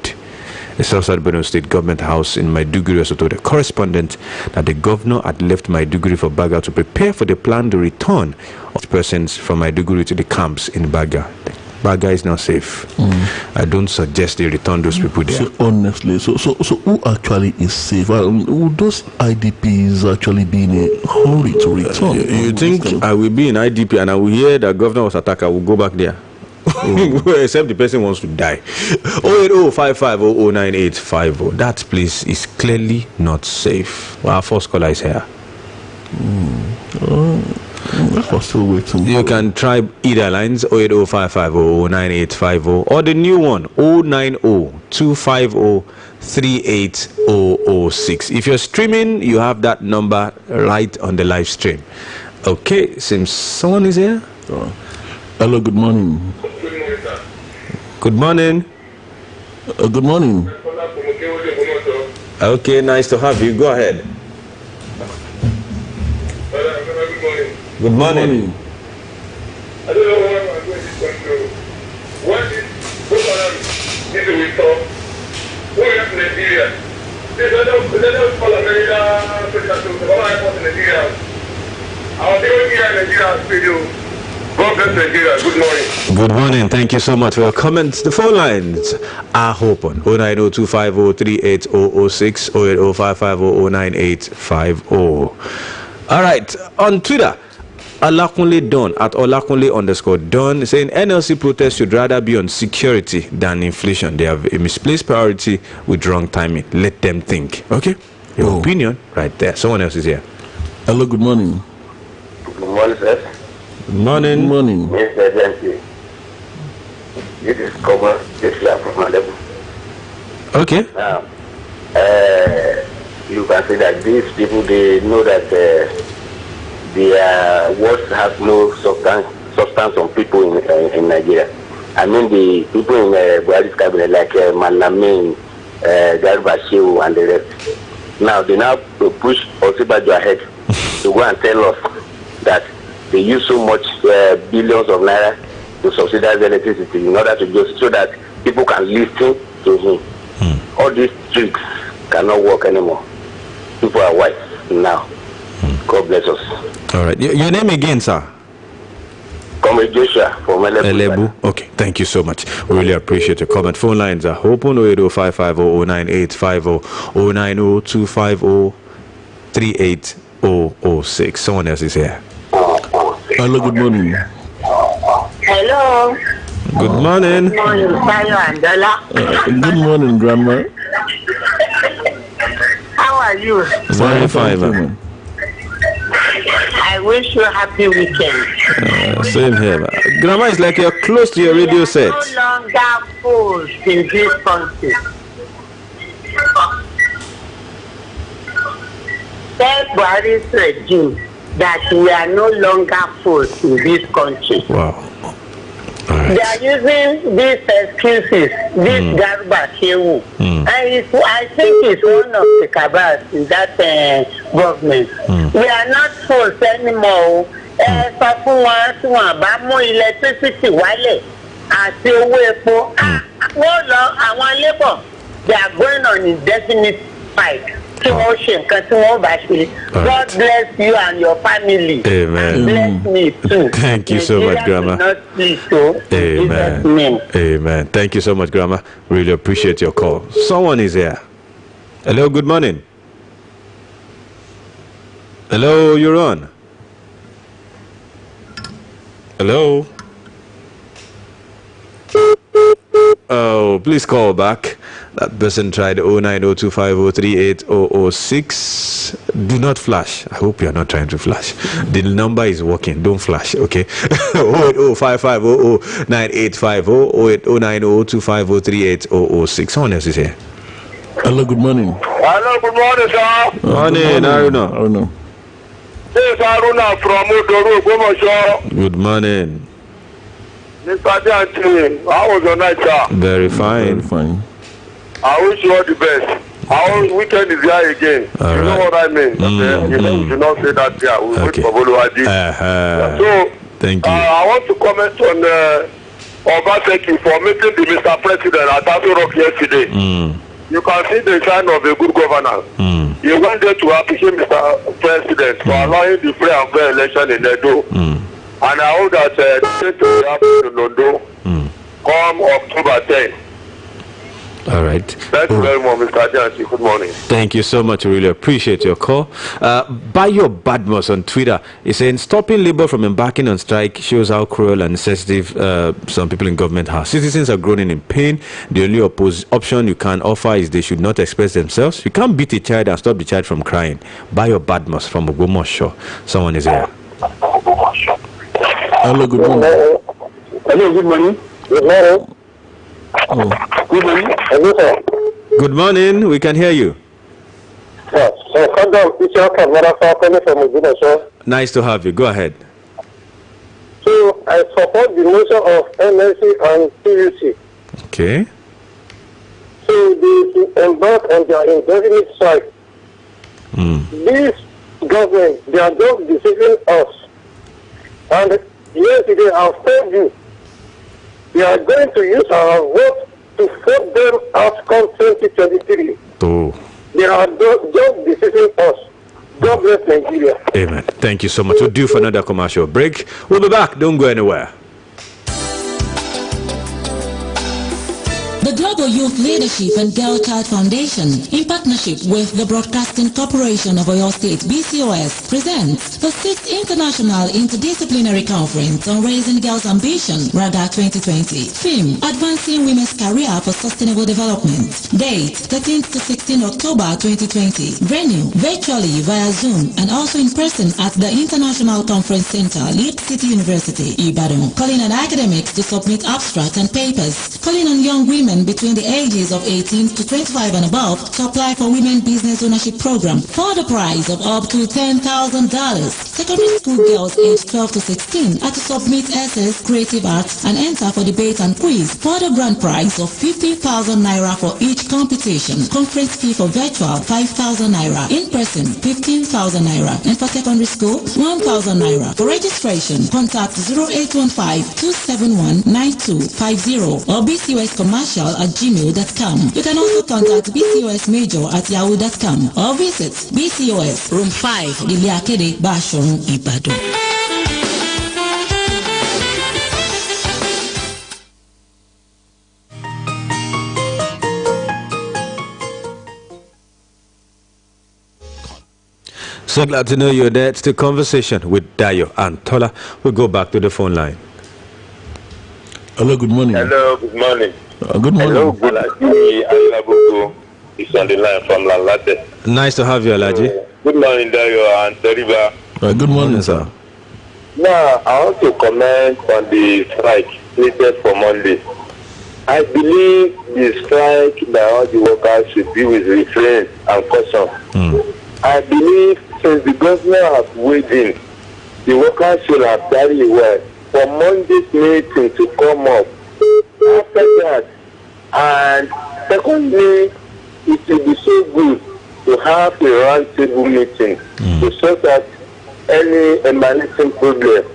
The Southside Borno State Government House in Maiduguri also told a correspondent that the governor had left Maiduguri for Baga to prepare for the planned return of persons from Maiduguri to the camps in Baga. Baga is now safe. I don't suggest they return those people there. So honestly, so who actually is safe? Would those IDPs actually be in a hurry to return? You think I will be in IDP and I will hear that governor was attacked? I will go back there. Except the person wants to die. 080-550-09850. That place is clearly not safe. Well, our first caller is here. Still waiting. You can try either lines 080-550-09850 or the new one 090-250-38006. If you're streaming, you have that number right on the live stream. Okay, seems someone is here. Hello, good morning. Good morning. Good morning. Okay, nice to have you. Go ahead. Good morning. I don't know why I'm going to control. What is this we talk? Who is Nigeria? This is not America, President Obama in Nigeria. Our Nigeria video. God bless Nigeria. Good morning. Good morning. Thank you so much for your comments. The phone lines are open. 090-250-38006, 080-550-09850. All right. On Twitter, Olakunle Don at Olakunle_Don saying NLC protests should rather be on security than inflation. They have a misplaced priority with wrong timing. Let them think. Okay? Your opinion right there. Someone else is here. Hello, good morning. Good morning, sir. Good morning. Good morning. Mr. Dempsey. This is common. This is from Oluyole. Okay. Now, you can say that these people, they know that their words have no substance on people in Nigeria. I mean, the people in Buhari's cabinet, like Malamin, Garba Shehu, and the rest. Now, they now push Osibajo ahead to go and tell us that they use so much billions of naira to subsidize electricity in order to just so that people can listen to him. All these tricks cannot work anymore. People are wise now. God bless us. All right. Your name again, sir? Comrade Joshua from Elebu. Okay, thank you so much. We really appreciate your comment. Phone lines are open 08055009850 09025038006. Someone else is here. Hello, good morning. Hello. Good morning. Good morning, Tayo and Tola. Good morning, Grandma. How are you? Very fine, man. I wish you a happy weekend. Same here, man. Grandma, it's like you're close to your radio set. No longer fools in this country. Tell Buhari's regime that we are no longer fools in this country. Wow. All They right. are using these excuses, this Garba Shehu. And I think it's one of the cabals in that government. We are not fools anymore. Sọ fún wọn tí wọn bá mú electricity wálẹ̀ àti owó epo. Wọ́n lọ àwọn labour, they are going on indefinite strike. Tí wọ́n ṣe nǹkan tí wọ́n bá ṣe. God bless you and your family. Amen. Bless me too. Thank you so much, Grandma. Not please, so. Amen. Amen. Thank you so much, Grandma. Really appreciate your call. Someone is here. Hello, good morning. Hello, you're on. Hello. Oh, please call back. That person tried 09025038006. Do not flash. I hope you are not trying to flash. The number is working. Don't flash, okay? 08055009850 0809025038006. Someone else is here. Hello, good morning. Hello, good morning, sir. Morning, Aruna. Aruna. This is Aruna from Udoru, Ogbomoso. Good morning. Mr. Dante, how was your night, sir? Very Very fine. fine. I wish you all the best. Our weekend is here again. All you know right. what I mean? You know, you should not say that here. We wait Okay. for Boluwaji. So, Thank you. I want to comment on Obaseki for meeting the Mr. President at Aso Rock yesterday. You can see the sign of a good governance. He went there to appreciate Mr. President for allowing the free and fair election in Edo. And I hope that the state will happen in Londo come October 10. All right. Thank you very much, Mr. Jansi. Good morning. Thank you so much. We really appreciate your call. Bayo Badmos on Twitter is saying stopping labor from embarking on strike shows how cruel and insensitive some people in government are. Citizens are groaning in pain. The only option you can offer is they should not express themselves. You can't beat a child and stop the child from crying. Bayo Badmos from Ogbomoso. Someone is here. Hello, good morning. Hello, good morning. Good morning. Oh, Good morning. Hello, sir. Good morning. We can hear you. Sir, it's your camera calling from Ogbomoso. Nice to have you. Go ahead. So, I support the motion of NLC and PUC. Okay. So, they embark on their indefinite strike. This government, they are just deceiving us. And yesterday, I've told you, they are going to use our vote to vote them out come 2023. Oh. They are just deceiving us. God bless Nigeria. Amen. Thank you so much. We'll do for another commercial break. We'll be back. Don't go anywhere. The Global Youth Leadership and Girl Child Foundation, in partnership with the Broadcasting Corporation of Oyo State (BCOS), presents the 6th International Interdisciplinary Conference on Raising Girls' Ambition, RAGA 2020. Theme: Advancing Women's Career for Sustainable Development. Date: 13th to 16th October 2020. Venue: virtually via Zoom and also in person at the International Conference Center, Lead City University, Ibadan. Calling on academics to submit abstracts and papers. Calling on young women between the ages of 18 to 25 and above to apply for Women Business Ownership Program for the prize of up to $10,000. Secondary school girls aged 12 to 16 are to submit essays, creative arts, and enter for debate and quiz for the grand prize of 50,000 naira for each competition. Conference fee for virtual 5,000 naira, in person 15,000 naira, and for secondary school 1,000 naira. For registration, contact 0815-271-9250 or bcoscommercial@gmail.com. You can also contact bcosmajor@yahoo.com or visit BCOS Room 5, Iliakede, Bashorun, Ibadan. So glad to know you're there. It's the conversation with Dayo and Tola. We'll go back to the phone line. Hello, good morning. Hello, good morning. Good morning. Hello, good morning. Alabugu is on the line from Lalate. Nice to have you, Alaji. Good morning, Dayo and Teriba. Good morning, sir. Now, I want to comment on the strike slated for Monday. I believe the strike that all the workers should be with restraint and caution. I believe since the government has weighed in, the workers should have very well for Monday's meeting to come up. After that, and secondly, it will be so good to have a roundtable meeting to sort out any emanating problem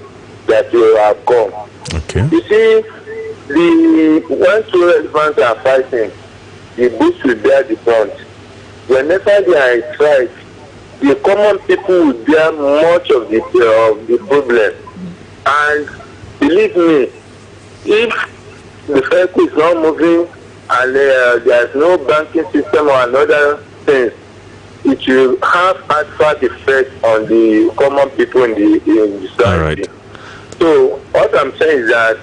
that will have come. Okay. You see, the when two elephants are fighting, the bush will bear the brunt. Whenever they are in strike, the common people will bear much of the problem. And believe me, if the vehicle is not moving and there is no banking system or another thing, it will have adverse effect on the common people in the society. All right. So what I'm saying is that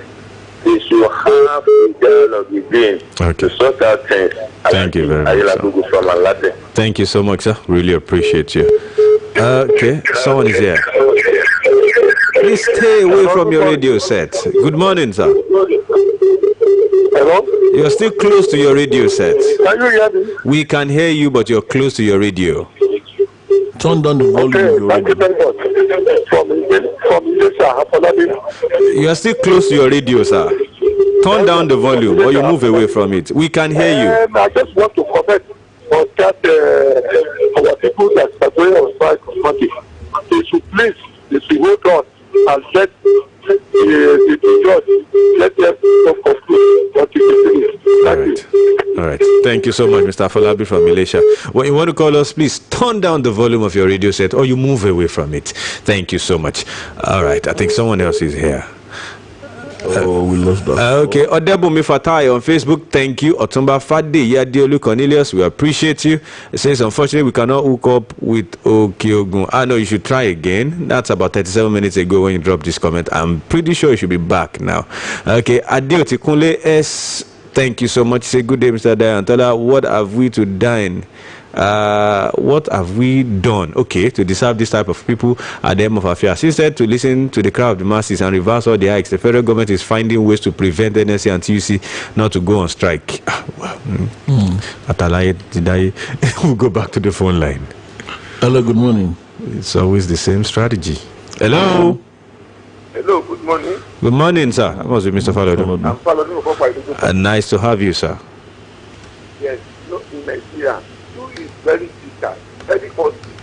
they should have a dialogue again to sort out things. Thank you very much, sir. Thank you so much, sir. Really appreciate you. Okay, someone is here. Please stay away from your radio set. Good morning, sir. Hello? You're still close to your radio set. Can you hear me? We can hear you, but you're close to your radio. Turn down the volume of your radio. You are still close to your radio, sir. Turn down the volume or you move away from it. We can hear you. I just want to comment on that our people that are going on strike on Monday. They should hold on and let the judge let them conclude what it is. All right. Thank you so much, Mr. Afolabi from Malaysia. When you want to call us, please turn down the volume of your radio set or you move away from it. Thank you so much. All right. I think someone else is here. Oh, we lost that. Okay, Odebumi Fatai on Facebook, thank you. Otumba Fadi Yadiolu Cornelius, we appreciate you. It says, unfortunately, we cannot hook up with Okiogun. I know you should try again. That's about 37 minutes ago when you dropped this comment. I'm pretty sure you should be back now. Okay, Adeoti Kunle S, thank you so much. Say, good day, Mr. Dayan Tola. What have we to dine? What have we done, to deserve this type of people at the end of affairs? Instead to listen to the cry of the masses and reverse all the hikes, the federal government is finding ways to prevent NSC and TUC not to go on strike. We'll go back to the phone line. Hello, good morning. It's always the same strategy. Hello. Hello, good morning. Good morning, sir. That must be Mr. Falado. I'm Falado. Nice to have you, sir. Yes, in Nigeria. Is very difficult, very costly.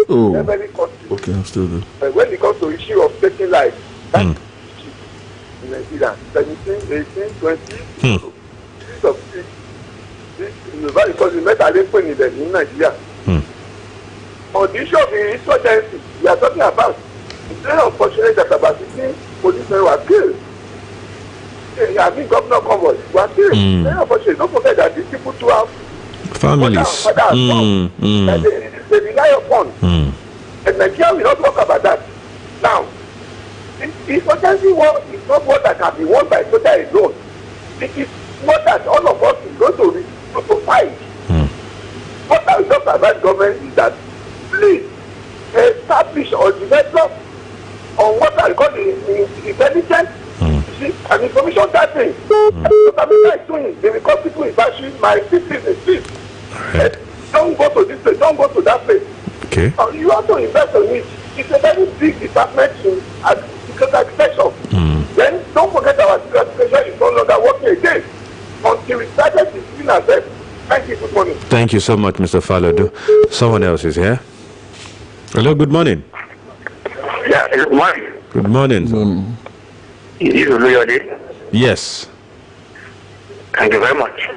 Oh, very costly. Okay, I'm still there. When it comes to issue of taking life, that's issue in Nigeria. 17, 18, 20. Because we met Alepo in Nigeria. On the issue of the insurgency, we are talking about. It's very unfortunate that about 15 policemen were killed. I mean, governor convoy. We are still very unfortunate. Don't forget that these people too have families. That they rely upon. And Nigeria will not talk about that. Now, the insurgency war is not what that can be won by Tola alone. It is what that all of us is going to fight. What I will talk about government is that please establish or develop on what I call the intelligence and information gathering. What America is doing, they will call people in bashing my citizens, please. Don't go to this place, don't go to that place. Okay. You have to invest in it. It's a very big department because architecture. Then don't forget our architecture is no longer working again until we started to clean ourselves. Thank you. Good morning. Thank you so much, Mr. Falodo. Someone else is here. Hello, good morning. Yeah, good morning. Good morning. Is this Oluyole? Yes. Thank you very much.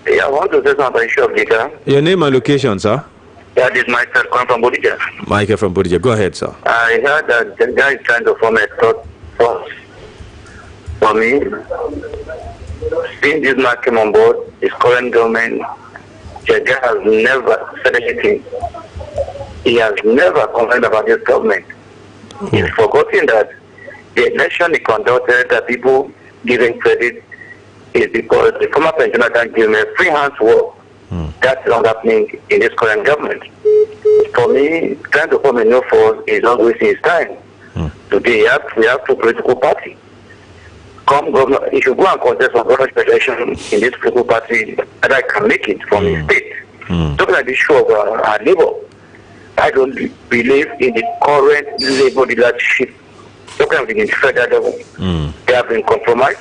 I want to say something issue of data. Your name and location, sir? Yeah, this is Michael calling from Bodija. Michael from Bodija. Go ahead, sir. I heard that the guy is trying to form a thought force. For me, since this man came on board, his current government, the guy has never said anything. He has never complained about this government. He's forgotten that the election he conducted, that people giving credit, is because the former pensioner gave him a free hands work. That's not happening in this current government. For me, trying to form a new force is not wasting his time. Today, we have two political parties. Come governor, if you go and contest for governorship election in this political party, that I can make it from the state. Talking about the issue of our labor, I don't believe in the current labor leadership. Talking about the federal level, they have been compromised.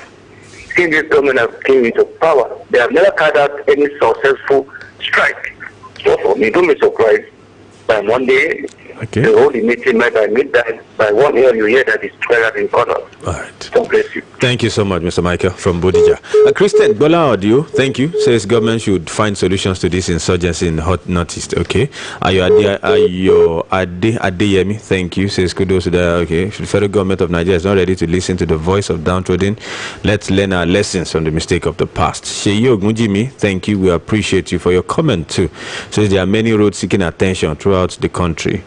Since this government has came into power, they have never carried out any successful strike. So for me, don't be surprised. By Monday, the whole meeting by midnight, by 1 year, you hear that it's strike in corner. All right. God bless you. Thank you so much, Mr. Michael from Bodija. Christian Bola Audio, thank you. Says government should find solutions to this insurgency in hot northeast. Okay. Ayo Adeyemi, thank you. Says kudos to that. Okay. The federal government of Nigeria is not ready to listen to the voice of downtrodden. Let's learn our lessons from the mistake of the past. Sheyi Ogunjimi, thank you. We appreciate you for your comment too. Says there are many roads seeking attention throughout the country.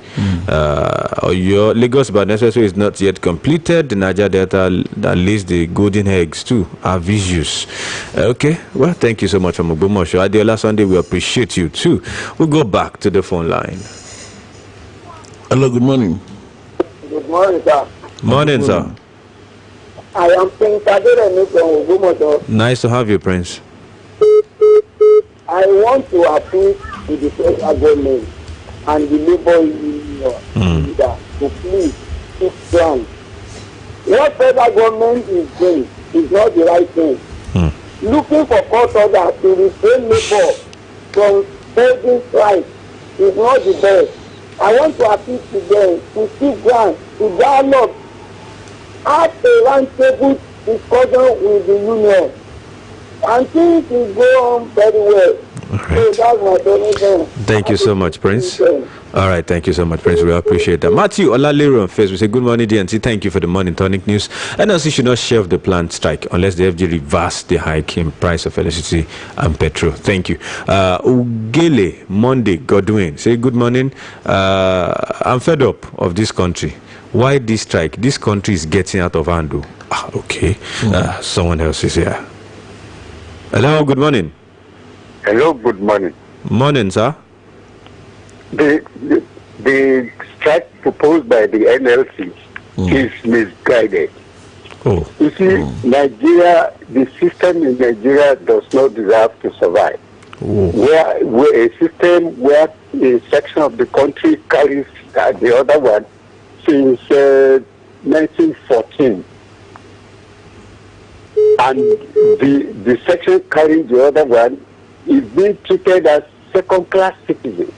Your Lagos but necessary is not yet completed. The Niger Delta, at least the golden eggs too, are vicious. Okay, well, thank you so much from Ogbomoso. Adeola Sunday, we appreciate you too. We'll go back to the phone line. Hello, good morning. Good morning, sir. Morning, sir. I am Prince Aderemi from Ogbomoso. Nice to have you, Prince. I want to appeal to the federal government and the labor union leader to please keep strong. What federal government is doing is not the right thing. Looking for court order to restrain labor from holding strike is not the best. I want to appeal to them to keep ground, to dialogue, have a roundtable discussion with the union, and things will go on very well. Right. Thank you so much, Prince. All right, thank you so much, Prince. We appreciate that. Matthew Olalero on Facebook say, good morning, DNC. Thank you for the morning tonic news. NLC should not shelve the planned strike unless the FG reverse the hike in price of electricity and petrol. Thank you. Ugele Monday Godwin say, good morning. I'm fed up of this country. Why this strike? This country is getting out of hand. Okay. Someone else is here. Hello, good morning. Hello, good morning. Morning, sir. The strike proposed by the NLC is misguided. You see, Nigeria, the system in Nigeria does not deserve to survive. Where a system where a section of the country carries the other one since 1914. And the section carrying the other one is being treated as second-class citizens.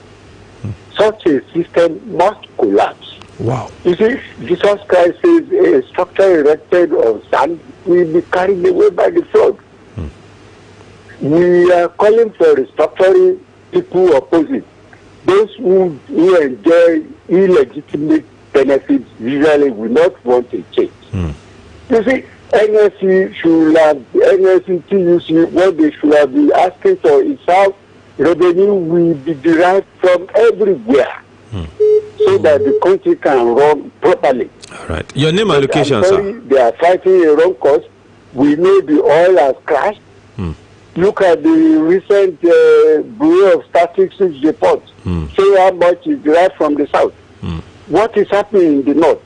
Such a system must collapse. Wow. You see, Jesus Christ says a structure erected on sand will be carried away by the flood. We are calling for restructuring people opposite. Those who enjoy illegitimate benefits usually will not want a change. You see, NSC should have, NSC TUC, what they should have been asking for is how revenue will be derived from everywhere so that the country can run properly. All right. Your name and location, sir? They are fighting a wrong cause. We know the oil has crashed. Look at the recent Bureau of Statistics report. Say how much is derived from the south. What is happening in the north?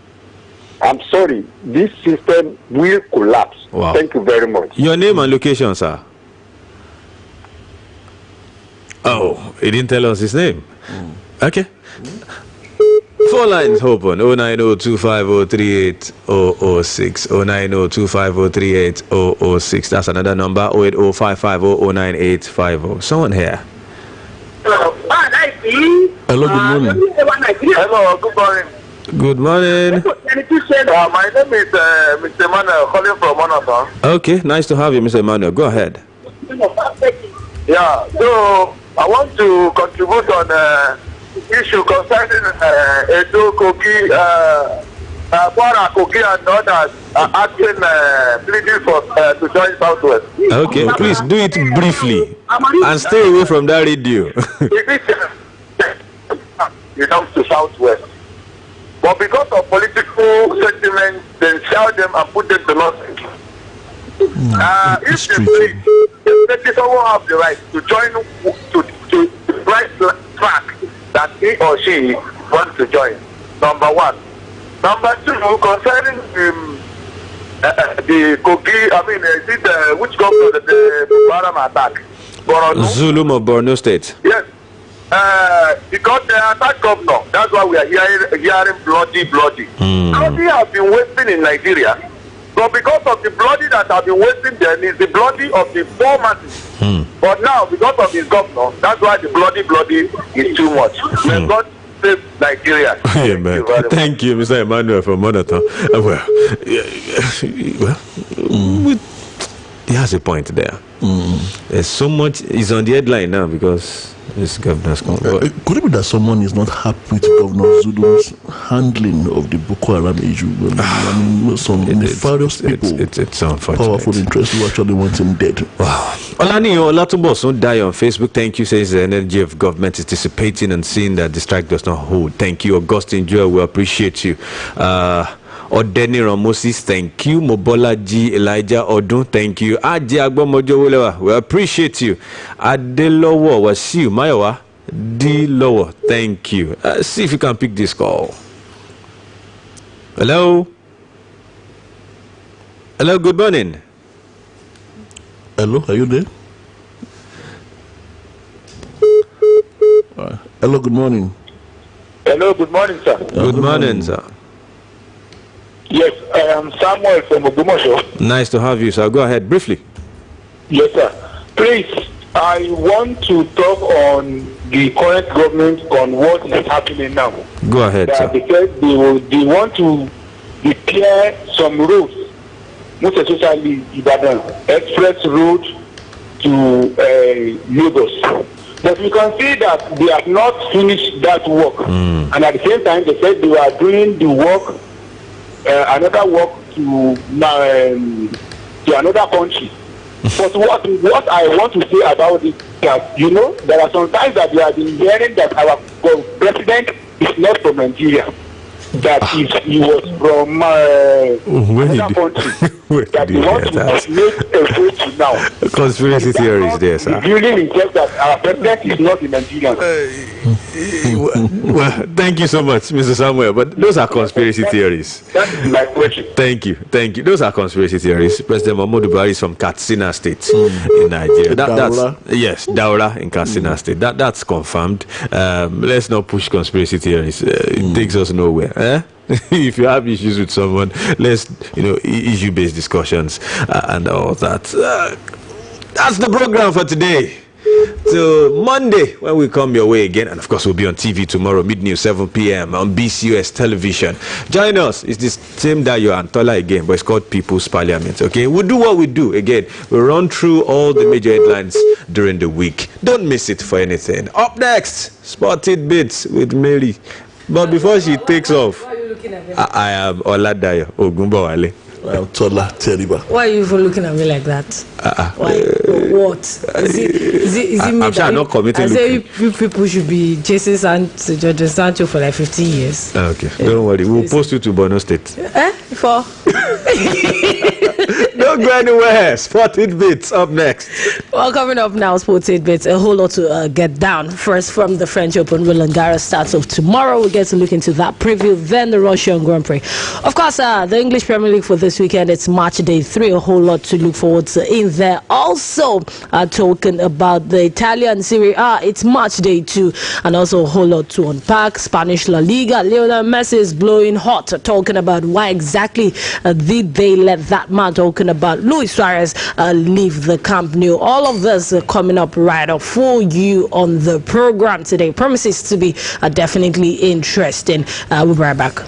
I'm sorry, this system will collapse. Wow. Thank you very much. Your name and location, sir? Oh, he didn't tell us his name. Okay. 4 lines open: 09025038006, 09025038006. That's another number: 08055009850. Someone here. Hello, Hello, good morning. Hello, good morning. Good morning. My name is Mr. Emmanuel, calling from Monaco. Okay, nice to have you, Mr. Emmanuel. Go ahead. Yeah, so I want to contribute on issue concerning Edo, Kogi, Kwara, Kogi and others asking, pleading for to join Southwest. Okay, please do it briefly and stay away from that radio. Belongs to Southwest. But because of political sentiments, they sell them and put them to nothing. If they someone have the right to join to right track that he or she wants to join. Number one. Number two, concerning the Kogi, I mean, is it which government the Baram attack? Zulum of Borno State. Yes. Because they attack governor. That's why we are hearing bloody. Bloody have been wasting in Nigeria. But because of the bloody that have been wasting there is the bloody of the poor masses. But now, because of his governor, that's why the bloody is too much. May God save Nigeria. Amen. Thank you, Mr. Emmanuel from Monotone. He has a point there. There's so much is on the headline now because this governor's come. Could it be that someone is not happy with Governor Zulu's handling of the Boko Haram issue? I mean, some nefarious people, it's unfortunate. Powerful interests who actually want him dead. Wow. Olaniyo Olatunbosun die on Facebook. Thank you. Says the energy of government is dissipating and seeing that the strike does not hold. Thank you. Augustine Joel, we appreciate you. Odeni Ramosis, thank you. Mobola G. Elijah Odun, thank you. Aji Agbomojo Wolewa, we appreciate you. Adelowo Wasiu Mayowa D. Lower, thank you. See if you can pick this call. Hello? Hello, good morning. Hello, are you there? Hello, good morning. Hello, good morning, sir. Good morning, sir. Yes, I am Samuel from Ogumosho. Nice to have you, sir. Go ahead, briefly. Yes, sir. Please, I want to talk on the current government on what is happening now. Go ahead, sir. Because they want to declare some roads, most especially Ibadan, express road to Lagos. But we can see that they have not finished that work. And at the same time, they said they were doing the work, another work to another country. But what I want to say about it is that, you know, there are some times that we have been hearing that our president is not from Nigeria. That he was from another country. That he wants to make a vote now. Conspiracy theories there, sir. Revealing himself that our president is not in Nigeria. Well, thank you so much, Mr. Samuel. But those are conspiracy theories. That is my question. Thank you. Those are conspiracy theories. President Muhammadu Buhari is from Katsina State in Nigeria. Yes, Daura in Katsina State. That's confirmed. Let's not push conspiracy theories. It takes us nowhere. If you have issues with someone, let's issue-based discussions and all that. That's the program for today. Till Monday when we come your way again, and of course we'll be on TV tomorrow, mid-news 7 p.m. on BCUS television. Join us. It's this same Dayo and Tola again, but it's called People's Parliament. Okay, we'll do what we do again. We'll run through all the major headlines during the week. Don't miss it for anything. Up next, Spotted Bits with Mary. But before she takes off, I am Oladayo Ogunbowale. Tola Teriba. Why are you even looking at me like that? Why? What? Is it me? I'm sure I'm not committing. I say you people should be chasing Judge Sancho for like 15 years. Okay, don't worry. We'll post you to Borno State. For? Don't go anywhere. Sport Bits up next. Well, coming up now, Sports 8 Bits. A whole lot to get down. First, from the French Open, Roland Garros starts off tomorrow. We'll get to look into that preview. Then the Russian Grand Prix. Of course, the English Premier League for this weekend, it's match day 3. A whole lot to look forward to in there. Also, talking about the Italian Serie A, it's match day 2. And also a whole lot to unpack. Spanish La Liga, Lionel Messi is blowing hot. Talking about why exactly did they let that man, talking about Luis Suarez, leave the Camp Nou. All of this coming up right up for you on the program today. Promises to be definitely interesting. We'll be right back.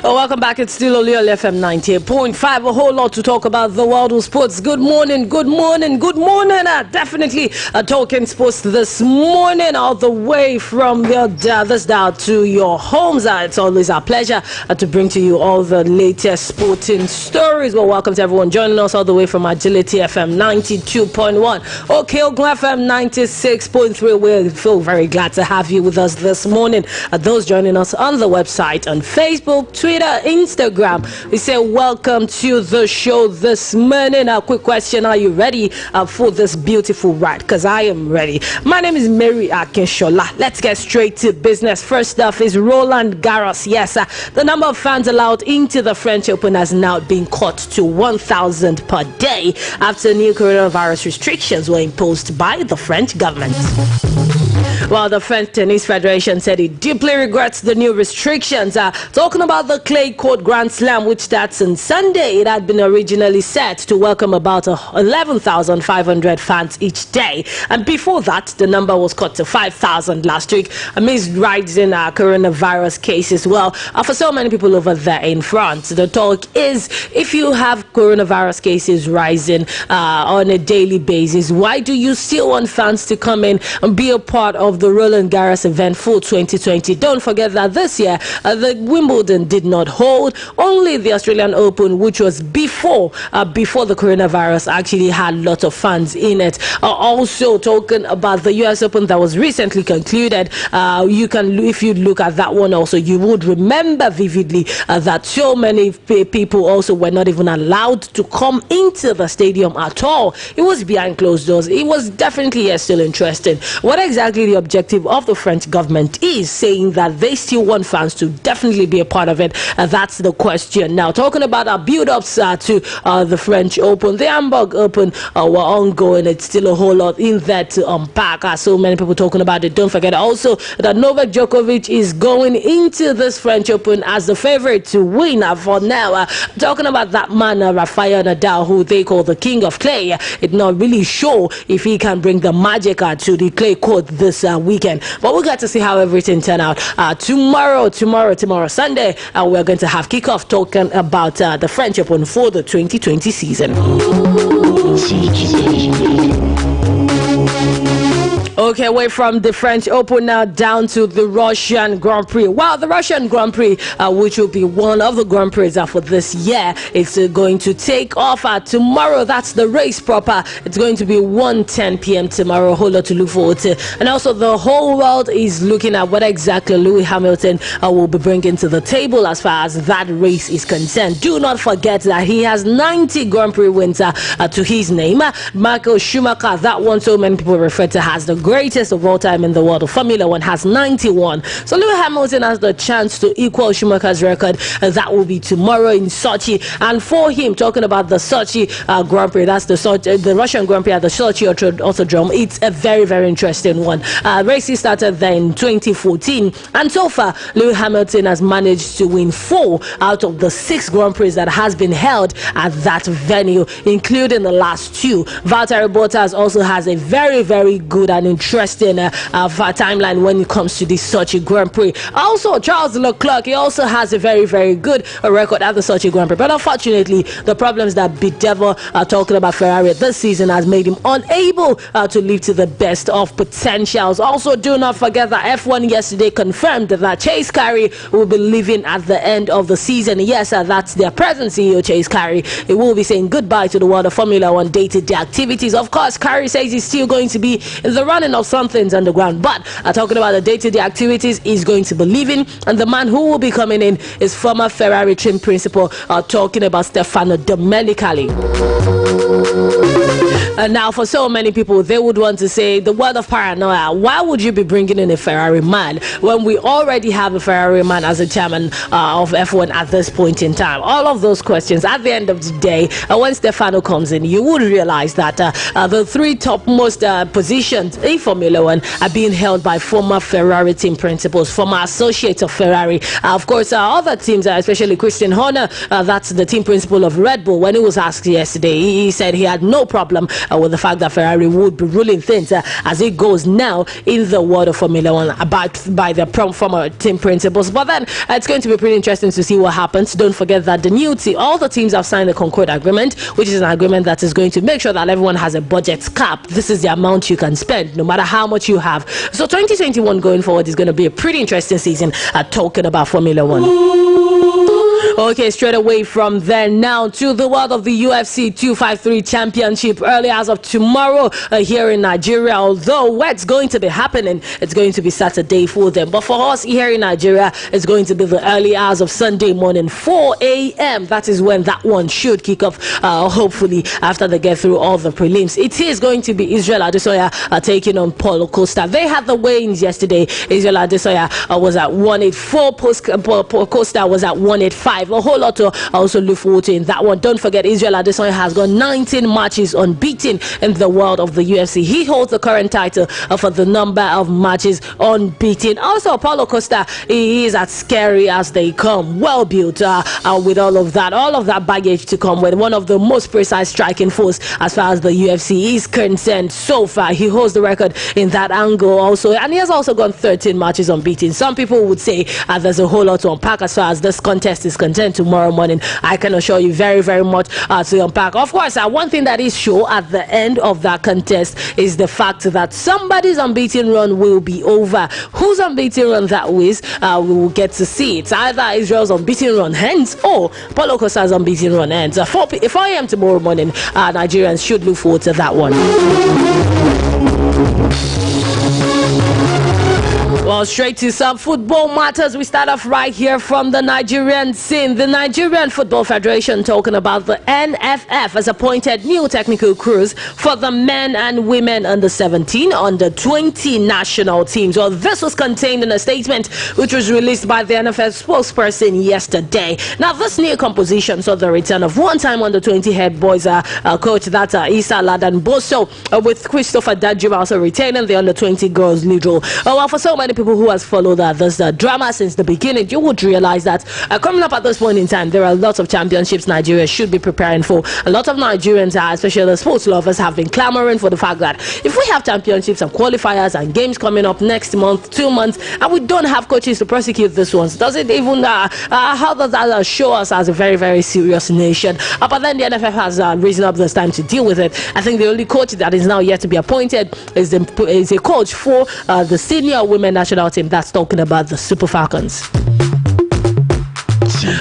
Welcome back. It's still Oluyole FM 98.5. A whole lot to talk about the world of sports. Good morning, good morning, good morning. Definitely talking sports this morning, all the way from your this dial to your homes. It's always our pleasure to bring to you all the latest sporting stories. Well, welcome to everyone joining us all the way from Agility FM 92.1, OK Ogun FM 96.3. We feel very glad to have you with us this morning. Those joining us on the website, on Facebook, Twitter, Instagram, we say welcome to the show this morning. A quick question: are you ready for this beautiful ride? Because I am ready. My name is Mary Akinshola. Let's get straight to business. First off is Roland Garros. Yes, the number of fans allowed into the French Open has now been cut to 1,000 per day after new coronavirus restrictions were imposed by the French government. Well, the French Tennis Federation said it deeply regrets the new restrictions. Talking about the clay court Grand Slam, which starts on Sunday, it had been originally set to welcome about 11,500 fans each day. And before that, the number was cut to 5,000 last week amidst rising coronavirus cases. Well, for so many people over there in France, the talk is, if you have coronavirus cases rising on a daily basis, why do you still want fans to come in and be a part of the Roland Garros event for 2020? Don't forget that this year the Wimbledon did not hold. Only the Australian Open, which was before the coronavirus, actually had lots of fans in it. Also talking about the US Open that was recently concluded, if you look at that one also, you would remember vividly that so many people also were not even allowed to come into the stadium at all. It was behind closed doors. It was definitely still interesting. What exactly the objective of the French government is, saying that they still want fans to definitely be a part of it. That's the question. Now, talking about our build-ups to the French Open, the Hamburg Open were ongoing. It's still a whole lot in there to unpack. So many people talking about it. Don't forget also that Novak Djokovic is going into this French Open as the favorite to win for now. Talking about that man, Rafael Nadal, who they call the King of Clay. It's not really sure if he can bring the magic to the clay court this weekend, but we'll get to see how everything turn out. Tomorrow Sunday, we're going to have kickoff talking about the French Open for the 2020 season. Okay, away from the French Open now down to the Russian Grand Prix. Well, the Russian Grand Prix, which will be one of the Grand Prix for this year, it's going to take off tomorrow. That's the race proper. It's going to be 1:10 p.m. tomorrow. A whole lot to look forward to. And also the whole world is looking at what exactly Lewis Hamilton will be bringing to the table as far as that race is concerned. Do not forget that he has 90 Grand Prix wins to his name. Michael Schumacher, that one so many people refer to as the great greatest of all time in the world of Formula One, has 91. So Lewis Hamilton has the chance to equal Schumacher's record. That will be tomorrow in Sochi. And for him, talking about the Sochi Grand Prix, that's the Russian Grand Prix at the Sochi Autodrome. It's a very, very interesting one. Racing started there in 2014, and so far Lewis Hamilton has managed to win 4 out of the 6 Grand Prix that has been held at that venue, including the last 2. Valtteri Bottas also has a very, very good and interesting timeline when it comes to the Sochi Grand Prix. Also, Charles Leclerc, he also has a very, very good record at the Sochi Grand Prix, but unfortunately the problems that Bedevil are talking about Ferrari this season has made him unable to live to the best of potentials. Also, do not forget that F1 yesterday confirmed that Chase Carey will be leaving at the end of the season. Yes, that's their present CEO, Chase Carey. He will be saying goodbye to the world of Formula One day-to-day activities. Of course, Carey says he's still going to be in the running of some things underground, but talking about the day-to-day activities, he's going to be leaving, and the man who will be coming in is former Ferrari team principal, talking about Stefano Domenicali. And now, for so many people, they would want to say the word of paranoia. Why would you be bringing in a Ferrari man when we already have a Ferrari man as a chairman of F1 at this point in time? All of those questions. At the end of the day, when Stefano comes in, you would realize that the 3 topmost positions in Formula One are being held by former Ferrari team principals, former associates of Ferrari. Of course, other teams, especially Christian Horner, that's the team principal of Red Bull. When he was asked yesterday, he said he had no problem with the fact that Ferrari would be ruling things as it goes now in the world of Formula One by the former team principals. But then it's going to be pretty interesting to see what happens. Don't forget that the new team, all the teams have signed a Concord agreement, which is an agreement that is going to make sure that everyone has a budget cap. This is the amount you can spend, no matter how much you have. So 2021 going forward is going to be a pretty interesting season talking about Formula One. Okay, straight away from there now to the world of the UFC 253 Championship early as of tomorrow here in Nigeria. Although where it's going to be happening, it's going to be Saturday for them. But for us here in Nigeria, it's going to be the early hours of Sunday morning, 4 a.m. That is when that one should kick off, hopefully, after they get through all the prelims. It is going to be Israel Adesanya taking on Paulo Costa. They had the weigh-ins yesterday. Israel Adesanya was at 184, Costa was at 185. A whole lot to also look forward to in that one. Don't forget, Israel Adesanya has got 19 matches unbeaten in the world of the UFC. He holds the current title for the number of matches unbeaten. Also, Paulo Costa, he is as scary as they come. Well built with all of that baggage to come with. One of the most precise striking force as far as the UFC is concerned so far. He holds the record in that angle also, and he has also got 13 matches unbeaten. Some people would say there's a whole lot to unpack as far as this contest is concerned tomorrow morning. I can assure you very, very much to unpack. Of course, one thing that is sure at the end of that contest is the fact that somebody's unbeaten run will be over. Whose unbeaten run that is, we will get to see. It's either Israel's unbeaten run ends or Paulo Costa's unbeaten run ends. 4 a.m. tomorrow morning, Nigerians should look forward to that one. Well, straight to some football matters. We start off right here from the Nigerian scene. The Nigerian Football Federation talking about the NFF has appointed new technical crews for the men and women under 17, under 20 national teams. Well, this was contained in a statement which was released by the NFF spokesperson yesterday. Now, this new composition saw the return of one-time under 20 head boys coach, that's Issa Ladan Boso, with Christopher Dajima also retaining the under 20 girls lead role. Well, for so many people who has followed this drama since the beginning, you would realize that coming up at this point in time, there are lots of championships Nigeria should be preparing for. A lot of Nigerians, especially the sports lovers, have been clamoring for the fact that if we have championships and qualifiers and games coming up next month, 2 months, and we don't have coaches to prosecute these ones, does it even how does that show us as a very, very serious nation? But then the NFF has risen up this time to deal with it. I think the only coach that is now yet to be appointed is a coach for the senior women national team. That's talking about the Super Falcons.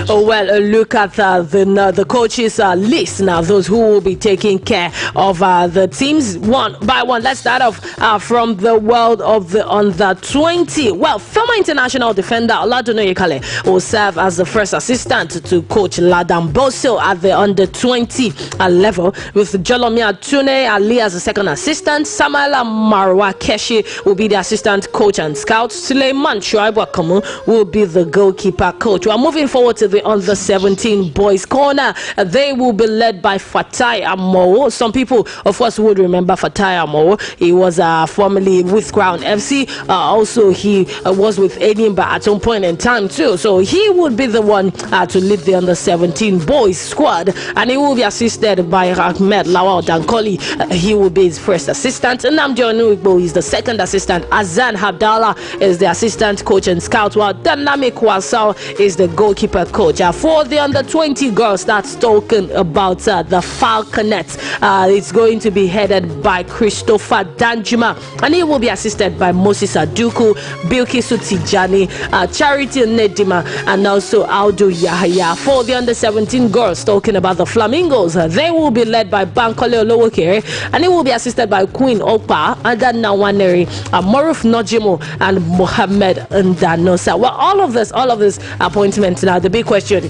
Oh, well, look at the coaches list now. Those who will be taking care of the teams one by one. Let's start off from the world of the under 20. Well, former international defender Oladuno Yekale will serve as the first assistant to coach Ladan Boso at the under 20 level, with Jolomia Tune Ali as the second assistant. Samuela Marwa Keshi will be the assistant coach and scout. Suleiman Shuaibu Akamu will be the goalkeeper coach. We are moving forward to the under 17 boys corner. They will be led by Fatai Amo. Some people, of course, would remember Fatai Amo. He was formerly with Crown FC. Also, he was with Edinburgh at some point in time too. So he would be the one to lead the under 17 boys squad, and he will be assisted by Ahmed Lawal Dankoli. He will be his first assistant. Namjo Nuigbo is the second assistant. Azan Habdallah is the assistant coach and scout, while Dynamic Wasau is the goalkeeper coach. For the under 20 girls, that's talking about the Falconets. It's going to be headed by Christopher Danjuma, and he will be assisted by Moses Aduku, Bilkisu Tijani, Charity Nedima, and also Aldo Yahya. For the under 17 girls, talking about the Flamingos, they will be led by Bankole Olowokere, and he will be assisted by Queen Opa, Adan Nawaneri, Moruf Nojimo, and Mohammed Ndanosa. Well, all of this appointments now, the big question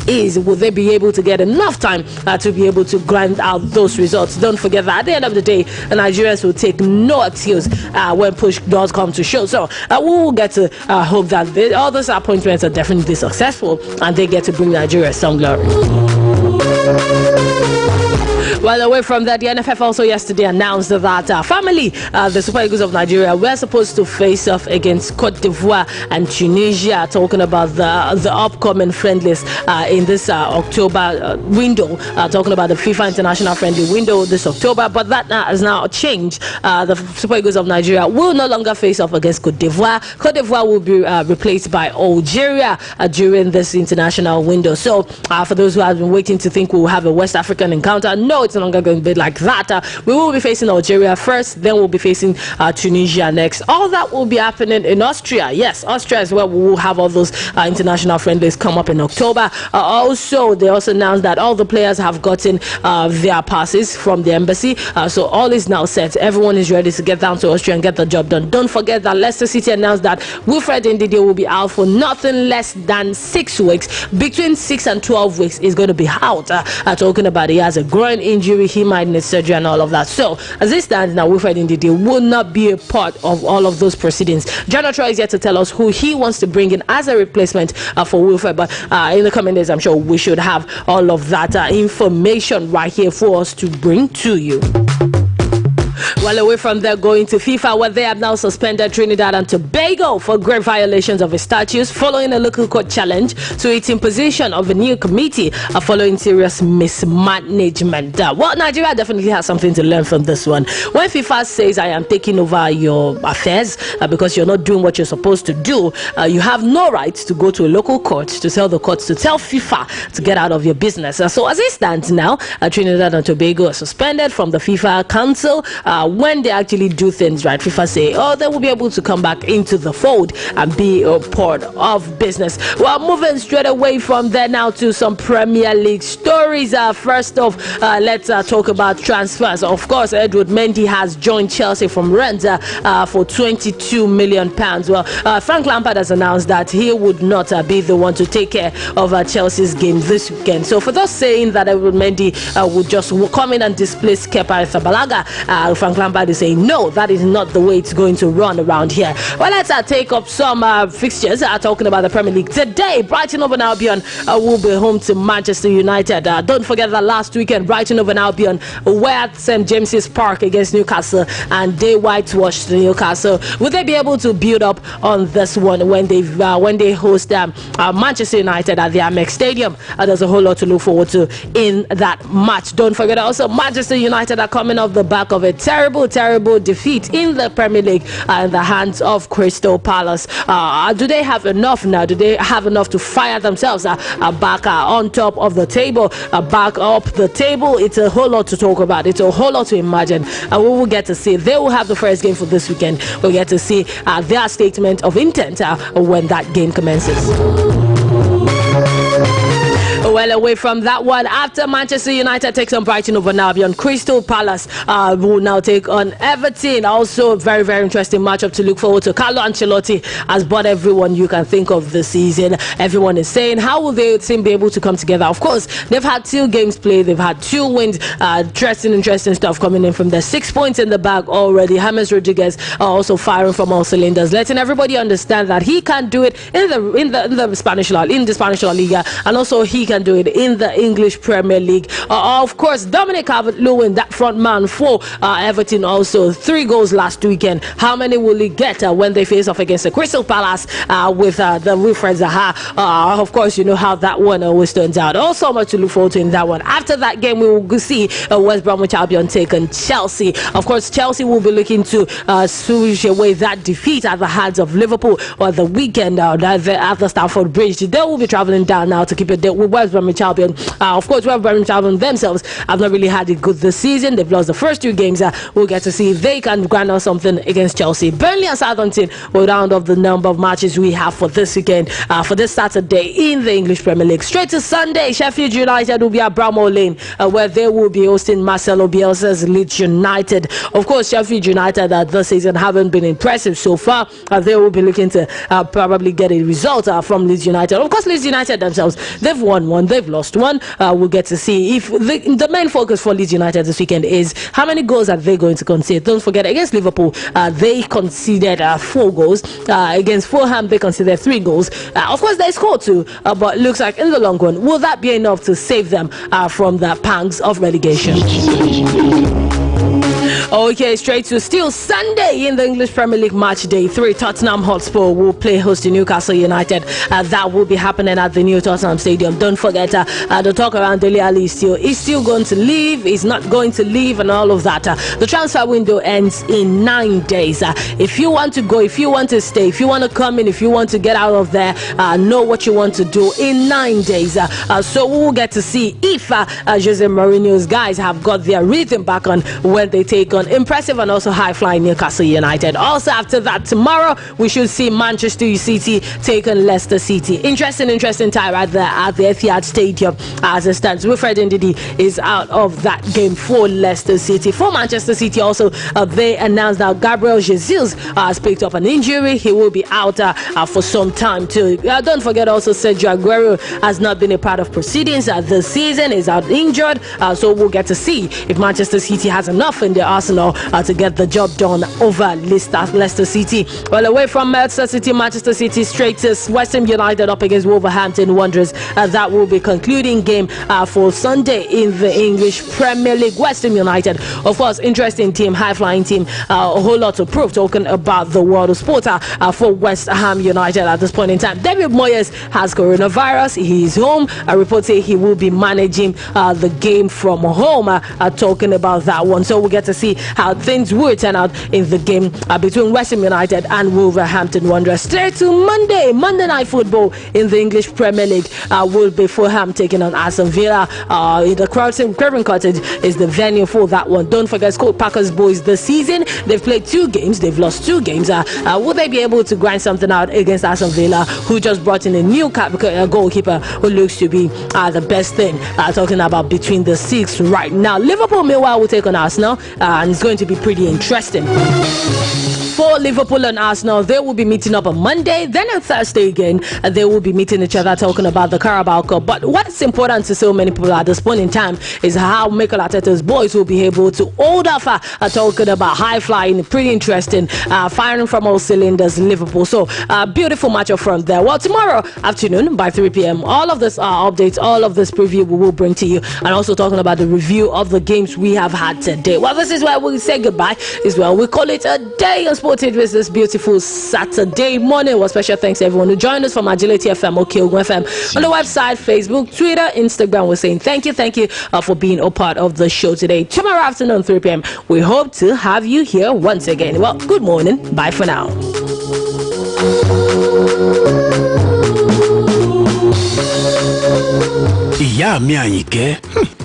is, will they be able to get enough time to be able to grind out those results? Don't forget that at the end of the day, the Nigerians will take no excuse when push does come to shove. So we will get to hope that all those appointments are definitely successful and they get to bring Nigeria some glory. Well, away from that, the NFF also yesterday announced that the Super Eagles of Nigeria were supposed to face off against Cote d'Ivoire and Tunisia, talking about the upcoming friendlies in this October window, talking about the FIFA International Friendly window this October. But that has now changed. The Super Eagles of Nigeria will no longer face off against Cote d'Ivoire. Cote d'Ivoire will be replaced by Algeria during this international window. So for those who have been waiting to think we'll have a West African encounter, no, it's no longer going to be like that. We will be facing Algeria first, then we'll be facing Tunisia next. All that will be happening in Austria. Yes, Austria is where we will have all those international friendlies come up in October. Also, they also announced that all the players have gotten their passes from the embassy. So all is now set. Everyone is ready to get down to Austria and get the job done. Don't forget that Leicester City announced that Wilfred Ndidi will be out for nothing less than 6 weeks. Between 6 and 12 weeks is going to be out. Talking about he has a groin injury, he might need surgery and all of that. So as it stands now, Wilfred Ndidi will not be a part of all of those proceedings. John Ochoa is yet to tell us who he wants to bring in as a replacement for Wilfred, but in the coming days I'm sure we should have all of that information right here for us to bring to you. Well, away from there, going to FIFA, where they have now suspended Trinidad and Tobago for grave violations of its statutes following a local court challenge to its imposition of a new committee following serious mismanagement. Well, Nigeria definitely has something to learn from this one. When FIFA says, I am taking over your affairs because you're not doing what you're supposed to do, you have no right to go to a local court to tell the courts to tell FIFA to get out of your business. So as it stands now, Trinidad and Tobago are suspended from the FIFA Council. When they actually do things right, FIFA say, oh, they will be able to come back into the fold and be a part of business. Well, moving straight away from there now to some Premier League stories. First off, let's talk about transfers. Of course, Edward Mendy has joined Chelsea from Rennes for £22 million. Well, Frank Lampard has announced that he would not be the one to take care of Chelsea's game this weekend. So for those saying that Edward Mendy would just come in and displace Kepa Arrizabalaga, Frank Lampard is saying no, that is not the way it's going to run around here. Well, let's take up some fixtures. Talking about the Premier League today, Brighton over Albion will be home to Manchester United. Don't forget that last weekend Brighton over Albion were at St James's Park against Newcastle and they whitewashed Newcastle. Will they be able to build up on this one when they host Manchester United at the Amex Stadium? There's a whole lot to look forward to in that match. Don't forget also Manchester United are coming off the back of a terrible defeat in the Premier League in the hands of Crystal Palace. Do they have enough now? Do they have enough to fire themselves back on top of the table? Back up the table. It's a whole lot to talk about. It's a whole lot to imagine. We will get to see. They will have the first game for this weekend. We'll get to see their statement of intent when that game commences. Well, away from that one, after Manchester United takes on Brighton over Albion, Crystal Palace will now take on Everton. Also, a very, very interesting matchup to look forward to. Carlo Ancelotti has bought everyone you can think of this season. Everyone is saying, how will their team be able to come together? Of course, they've had 2 games played. They've had 2 wins. Interesting stuff coming in from there. 6 points in the bag already. James Rodriguez also firing from all cylinders, letting everybody understand that he can do it in the Spanish La Liga, and also he can do it in the English Premier League. Of course, Dominic Calvert-Lewin, that front man for Everton, also 3 goals last weekend. How many will he get when they face off against the Crystal Palace with the Wilfred Zaha? Of course, you know how that one always turns out. Also much to look forward to in that one. After that game, we will see West Bromwich Albion take on Chelsea. Of course, Chelsea will be looking to switch away that defeat at the hands of Liverpool on the weekend at the Stamford Bridge. They will be travelling down now to keep it with West Bromwich Albion. Of course, West Bromwich Albion themselves have not really had it good this season. They've lost the first 2 games. We'll get to see if they can grind out something against Chelsea. Burnley and Southampton will round off the number of matches we have for this weekend, for this Saturday in the English Premier League. Straight to Sunday, Sheffield United will be at Bramall Lane, where they will be hosting Marcelo Bielsa's Leeds United. Of course, Sheffield United this season haven't been impressive so far. They will be looking to probably get a result from Leeds United. Of course, Leeds United themselves, they've won 1, they've lost 1. We'll get to see if the main focus for Leeds United this weekend is how many goals are they going to concede. Don't forget, against Liverpool, they conceded 4 goals. Against Fulham, they conceded 3 goals. Of course, they scored 2, but it looks like in the long run, will that be enough to save them from the pangs of relegation? Okay, straight to still Sunday in the English Premier League match day 3. Tottenham Hotspur will play host to Newcastle United. That will be happening at the new Tottenham Stadium. Don't forget the talk around Dele Alli is still going to leave. He's not going to leave and all of that. The transfer window ends in 9 days. If you want to go, if you want to stay, if you want to come in, if you want to get out of there, know what you want to do in 9 days. So we will get to see if Jose Mourinho's guys have got their rhythm back on when they take on impressive and also high-flying Newcastle United. Also after that, tomorrow we should see Manchester City take on Leicester City. Interesting tie right there at the Etihad Stadium as it stands. Wilfred Ndidi is out of that game for Leicester City. For Manchester City also, they announced that Gabriel Jesus has picked up an injury. He will be out for some time too. Don't forget also Sergio Aguero has not been a part of proceedings this season. He's out injured. So we'll get to see if Manchester City has enough in their arsenal to get the job done over Leicester City. Well, away from Manchester City straight to West Ham United up against Wolverhampton Wanderers. That will be concluding game for Sunday in the English Premier League. West Ham United, of course, interesting team, high-flying team, a whole lot to prove. Talking about the world of sport for West Ham United at this point in time. David Moyes has coronavirus. He is home. Reports say he will be managing the game from home. Talking about that one, so we'll get to see how things will turn out in the game between West Ham United and Wolverhampton Wanderers. Straight to Monday Night Football in the English Premier League will be Fulham taking on Aston Villa. The Craven Cottage is the venue for that one. Don't forget, Scott Parker's boys this season, they've played 2 games, they've lost 2 games. Will they be able to grind something out against Aston Villa, who just brought in a new goalkeeper who looks to be the best thing talking about between the 6 right now. Liverpool Millwall will take on Arsenal, and it's going to be pretty interesting. For Liverpool and Arsenal, they will be meeting up on Monday, then on Thursday again, they will be meeting each other talking about the Carabao Cup. But what's important to so many people at this point in time is how Mikel Arteta's boys will be able to hold off talking about high-flying, pretty interesting, firing from all cylinders, Liverpool. So, beautiful matchup from there. Well, tomorrow afternoon by 3 p.m, all of this updates, all of this preview we will bring to you, and also talking about the review of the games we have had today. Well, this is where we say goodbye. Is well, we call it a day on Sported with this beautiful Saturday morning. Well, special thanks to everyone who joined us from Agility FM, Okeogun FM, on the website, Facebook, Twitter, Instagram. We're saying thank you for being a part of the show today. Tomorrow afternoon, 3 p.m, we hope to have you here once again. Well, good morning. Bye for now. Ìyá mi Àyìnkẹ́,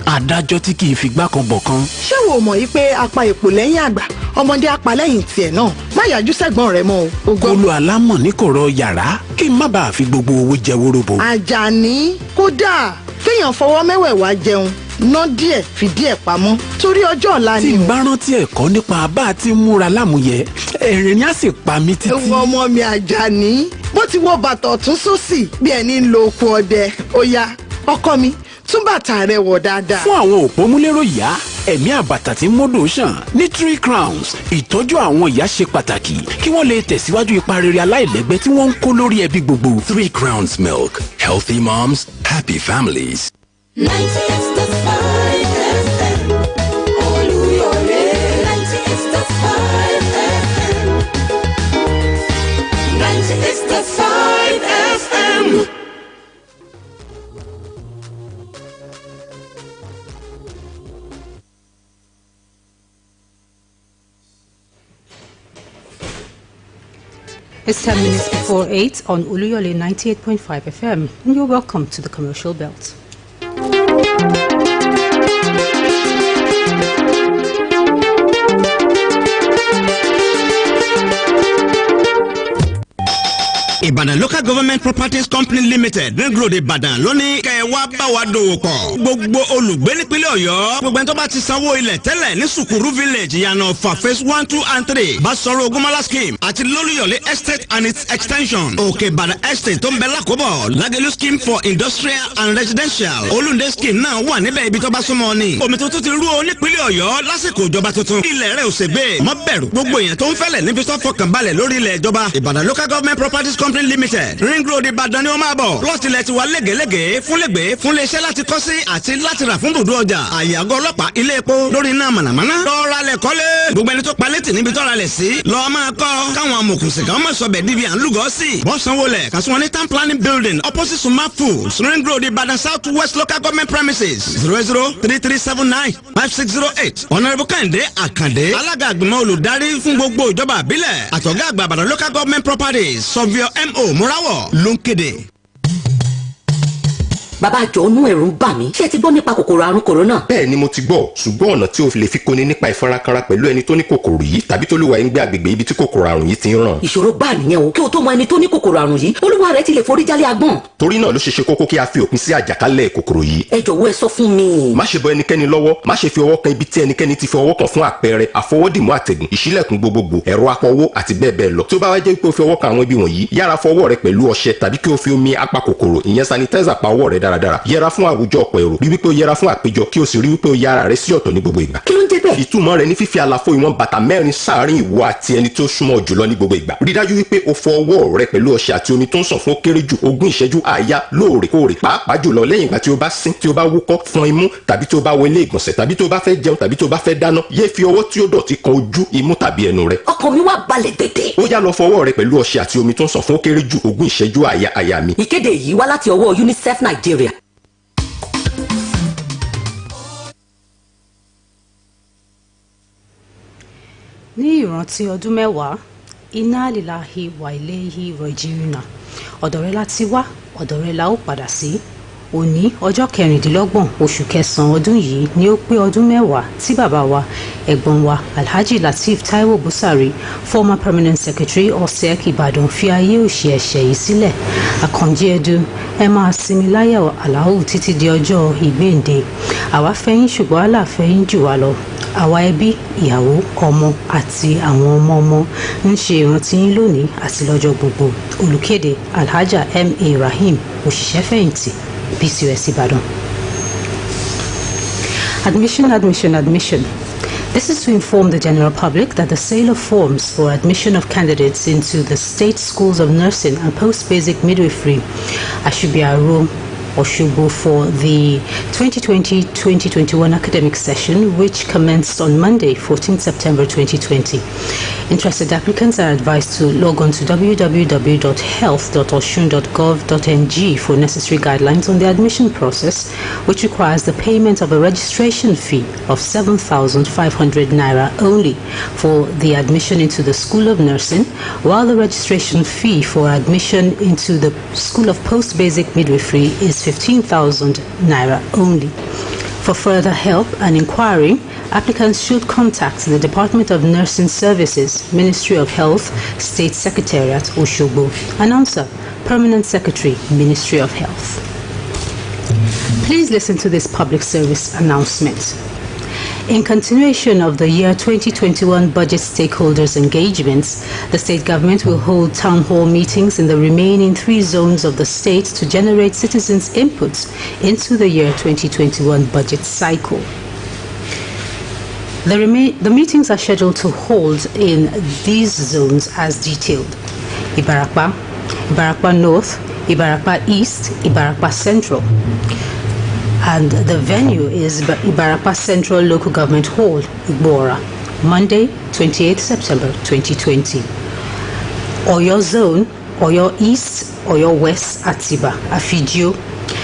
adájọ́ tí kì í figbá kan bọ̀ kan. Ṣé wo mọ̀ yí pé apá èpò lẹ́yìn àgbà, ọmọdé apá lẹ́yìn tiẹ̀ náà, má yájú sẹ́gbọ́n rẹ mọ́ o. Kólú alámọ̀ ní kọ̀rọ̀ yàrá kí n má bàa fi gbogbo owó jẹ wóróbo. Àjàní, kódà kéèyàn kéèyàn fọwọ́ mẹ́wẹ̀ẹ̀wá jẹun ná díẹ̀ fi díẹ̀ pamọ́ torí ọjọ́ ọ̀la ni tí n bá rántí ẹ̀kọ́ nípa bá a ti múra lámúyẹ ẹ̀rín á sì pa mí títí. ewu ọmọ mi Àjàní bó ti wọ bàtà ọ̀tún sósì bí ẹni ń lo oko ọdẹ ó yá ọkọ mi tún bàtà rẹ wọ̀ dáadáa. fún àwọn òpómúlérò ìyá ẹ̀mí àbàtà tí módò sàn ní 3 crowns ìtọ́jú àwọn ìyá ṣe pàtàkì kí wọ́n lè tẹ̀síwájú ipa rere aláìlẹ́gbẹ́ tí wọ́n ń kó lórí ẹbí gbogbo. 3 Crowns Milk. Healthy moms, happy families. 98.5 FM. Oluyole 98.5 FM. 98.5 FM. It's 10 minutes before 8 on Oluyole 98.5 FM, and you're welcome to the commercial belt. Ìbàdàn Local Government Properties Company Limited Ring Road Ìbàdàn lóní kẹ́ wá bá wa dòwò pọ̀. Gbogbo olùgbé nípínlẹ̀ Ọ̀yọ́ gbogbo ẹni tó bá ti sanwó ilẹ̀ tẹ́lẹ̀ ní Sùkúrú Village Ìyànà Ọ̀fà phase 1, 2 and 3 Basọ̀rọ̀ Ògúnmọ́lá scheme àti Oluyole Estate and its extension Òkè Ìbàdàn Estate tó ń bẹ lákòbọ̀ Lágẹ̀lú scheme for industrial and residential Olúndé scheme náà wà níbẹ̀ ibi tó bá súnmọ́ ni. Omi tuntun ti rú o nípínlẹ̀ Ọ̀yọ́ lásìkò ìjọba tuntun. Ilẹ̀ rẹ̀ ò ṣègbè mọ́ bẹ̀rù gbogbo èèyàn tó ń fẹ́lẹ̀ níbi tó fọkàn balẹ̀ lórí ilẹ̀ ìjọba. Ìbàdàn Local Government Properties Company Limited Ring Road Ìbàdàn ni ó máa bọ̀. Plot ilẹ̀ ti wà lẹ́gẹ̀lẹ́gẹ̀ fún iléeṣẹ́ láti kọ́ sí àti láti rà fún bùdó ọjà. Àyè àgọ́ ọlọ́pàá ilé epo lórí iná mànàmáná. Lọ́ọ́ra lẹ̀ kọ́lé. Gbogbo ẹni tó palẹ̀ tì níbi tọ́ra lẹ̀ sí. Lọ́ọ́ máa kọ́. Káwọn amòkùnsìn kan máa sọ bẹ̀ díbi à ń lúgọ́ sí. Wọ́n sanwó lẹ̀ kàṣù wọn ní town planning building opposite Suma Foods Ring Road Ìbàdàn South West Local Government Premises 0033795608. Honourable Kẹ́hìndé Àkàndé alága àgbìmọ̀ olùdarí fún gbogbo ìjọba àbílẹ̀ àtọ̀gá àgbà Ìbàdàn Local Government Properties Sọ̀víọ̀ M.O. Múráwọ̀ ló ń kéde. Bàbá àjọ inú ẹ̀rù ń bà mí. Ṣé ẹ ti gbọ́ nípa kòkòrò àrùn kòrónà? Bẹ́ẹ̀ ni mo ti gbọ́, ṣùgbọ́n ọ̀nà tí o lè fi koni nípa ìfarakànra pẹ̀lú ẹni tó ní kòkòrò yìí tàbí tó lùwà ń gbé agbègbè ibi tí kòkòrò àrùn yìí ti ń ràn. Ìṣòro gbà nìyẹn o, kí o tó mọ ẹni tó ní kòkòrò àrùn yìí, olúwa rẹ̀ ti lè forí jálé agbọ̀n. Torí náà ló ṣe ṣe kókó kí a fi òpin sí àjàkálẹ̀ kòkòrò yìí. Ẹ jọ̀wọ́ ẹ sọ fún mi. Má ṣe bọ ẹnikẹ́ni lọ́wọ́, má ṣe fi ọwọ́ kan ibi tí ẹnikẹ́ni ti fi ọwọ́ kan fún àpẹẹrẹ àfọwọ́dìmú àtẹ̀gùn, ìṣílẹ̀kùn gbogbogbò, ẹ̀rọ apọwọ́ àti bẹ́ẹ̀ bẹ́ẹ̀ lọ. Tí ó bá wá jẹ́ pé o fi ọwọ́ kan àwọn ibi wọ̀nyí, yára fọwọ́ rẹ pẹ̀lú ọṣẹ tàbí kí o fi omi apakòkòrò ìyẹn sanitizer pa ọwọ́ rẹ dáradára. Yẹra fún àwùjọ ọ̀pọ̀ èrò, rí wípé o yẹra fún àpéjọ kí o sì rí wípé o yára rẹ sí ọ̀tọ̀ ní gbogbo ìgbà. Kí ló ń jẹ́ bẹ́ẹ̀? Ìtumọ̀ rẹ̀ ní fífi àlàfo ìwọ̀n bàtà 4 sáàárín ìwọ àti ẹni tó súnmọ́ jùlọ ní gbogbo ìgbà. Rí dájú wípé o fọ ọwọ́ rẹ pẹ̀lú ọṣẹ àti omi tó ń ṣàn fún ó kéré jù 20 ìṣẹ́jú àáyá lóòrèkóòrè, pàápàá jùlọ lẹ́yìn ìgbà tí o bá sín, tí o bá wúkọ́, fọn imú tàbí tí o bá wọ ilé ìgbọ̀nsẹ̀ tàbí tí o bá fẹ́ jẹun tàbí tí o bá fẹ́ dáná. Yé fi ọwọ́ tí ó dọ̀tí kan ojú, imú tàbí ẹnu rẹ. Ọkàn mi wá balẹ̀ dẹ̀dẹ̀. Ó yá lọ fọ ọwọ́ rẹ pẹ̀lú ọṣẹ àti omi tó ń ṣàn fún ó kéré jù 20 ìṣẹ́jú àáyá mi. Ìkéde yìí wá láti ọwọ́ UNICEF Nigeria. Ní ìrántí ọdún mẹ́wàá, Inna Lillahi wa Ilayhi Raji'un. Ọ̀dọ̀ rẹ̀ la ti wá, ọ̀dọ̀ rẹ̀ la ó padà sí. Òní ọjọ́ 26 oṣù kẹsàn-án ọdún yìí ni ó pé ọdún mẹ́wàá tí bàbá wa ẹ̀gbọ́n wa Alhaji Lateef Taiwo Busari, former permanent secretary OSEC Ìbàdàn, fi ayé òṣì ẹ̀ṣẹ̀ yìí sílẹ̀. Àkànjí ẹdun ẹ máa sinmi láyọ̀ Allahu títí di ọjọ́ ìgbéǹde. Àwa fẹ́yìn ṣùgbọ́n Allah fẹ́yìn jù wá lọ. Àwa ẹbí, ìyàwó, ọmọ àti àwọn ọmọ ọmọ ń ṣe ìrántí yín lónìí àti lọ́jọ́ gbogbo. Olùkéde Alhaja M.A. Rahim, òṣìṣẹ́ fẹ̀yìntì BCOS Ibadan. Admission. This is to inform the general public that the sale of forms for admission of candidates into the state schools of nursing and post-basic midwifery, Ashubiaru, Oshogbo, for the 2020-2021 academic session, which commenced on Monday, 14 September 2020. Interested applicants are advised to log on to www.health.osun.gov.ng for necessary guidelines on the admission process, which requires the payment of a registration fee of 7,500 naira only for the admission into the School of Nursing, while the registration fee for admission into the School of Post-Basic Midwifery is 15,000 naira only. For further help and inquiry, applicants should contact the Department of Nursing Services, Ministry of Health, State Secretariat, Oshogbo. Announcer, Permanent Secretary, Ministry of Health. Please listen to this public service announcement. In continuation of the year 2021 budget stakeholders engagements, the state government will hold town hall meetings in the remaining 3 zones of the state to generate citizens' inputs into the year 2021 budget cycle. The meetings are scheduled to hold in these zones as detailed: Ibarakpa, Ibarakpa North, Ibarakpa East, Ibarakpa Central. And the venue is Ibarakpa Central Local Government Hall, Igbora, Monday, 28th September 2020. Oyo Zone, Oyo East, Oyo West, Atiba, Afijio.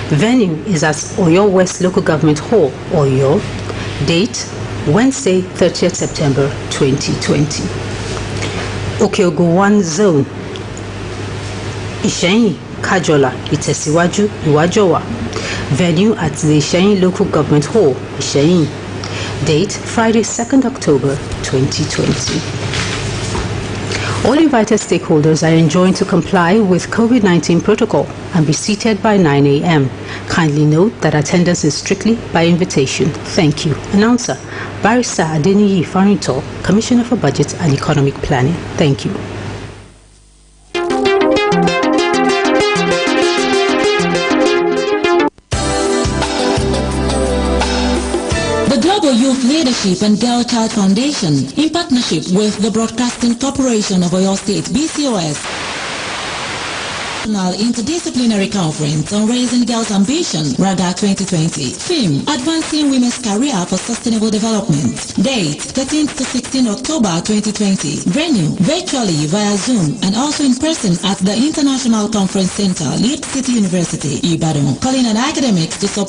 Venue is at Oyo West Local Government Hall, Oyo. Date, Wednesday, 30th September 2020. Okeogun 1 Zone, Ishenyi, Kajola, Itesiwaju, Iwajowa. Venue at the Ishenyi Local Government Hall, Ishenyi. Date, Friday, 2nd October 2020. All invited stakeholders are enjoined to comply with COVID-19 protocol and be seated by 9 a.m. Kindly note that attendance is strictly by invitation. Thank you. Announcer, Barrister Adeniyi Farinto, Commissioner for Budget and Economic Planning. Thank you. Youth Leadership and Girl Child Foundation, in partnership with the Broadcasting Corporation of Oyo State, BCOS, Interdisciplinary Conference on Raising Girls' Ambition, RAGA 2020. Theme, Advancing Women's Career for Sustainable Development. Date, 13th to 16th October 2020. Venue, virtually via Zoom and also in person at the International Conference Center, Lead City University, Ibadan. Calling on academics to support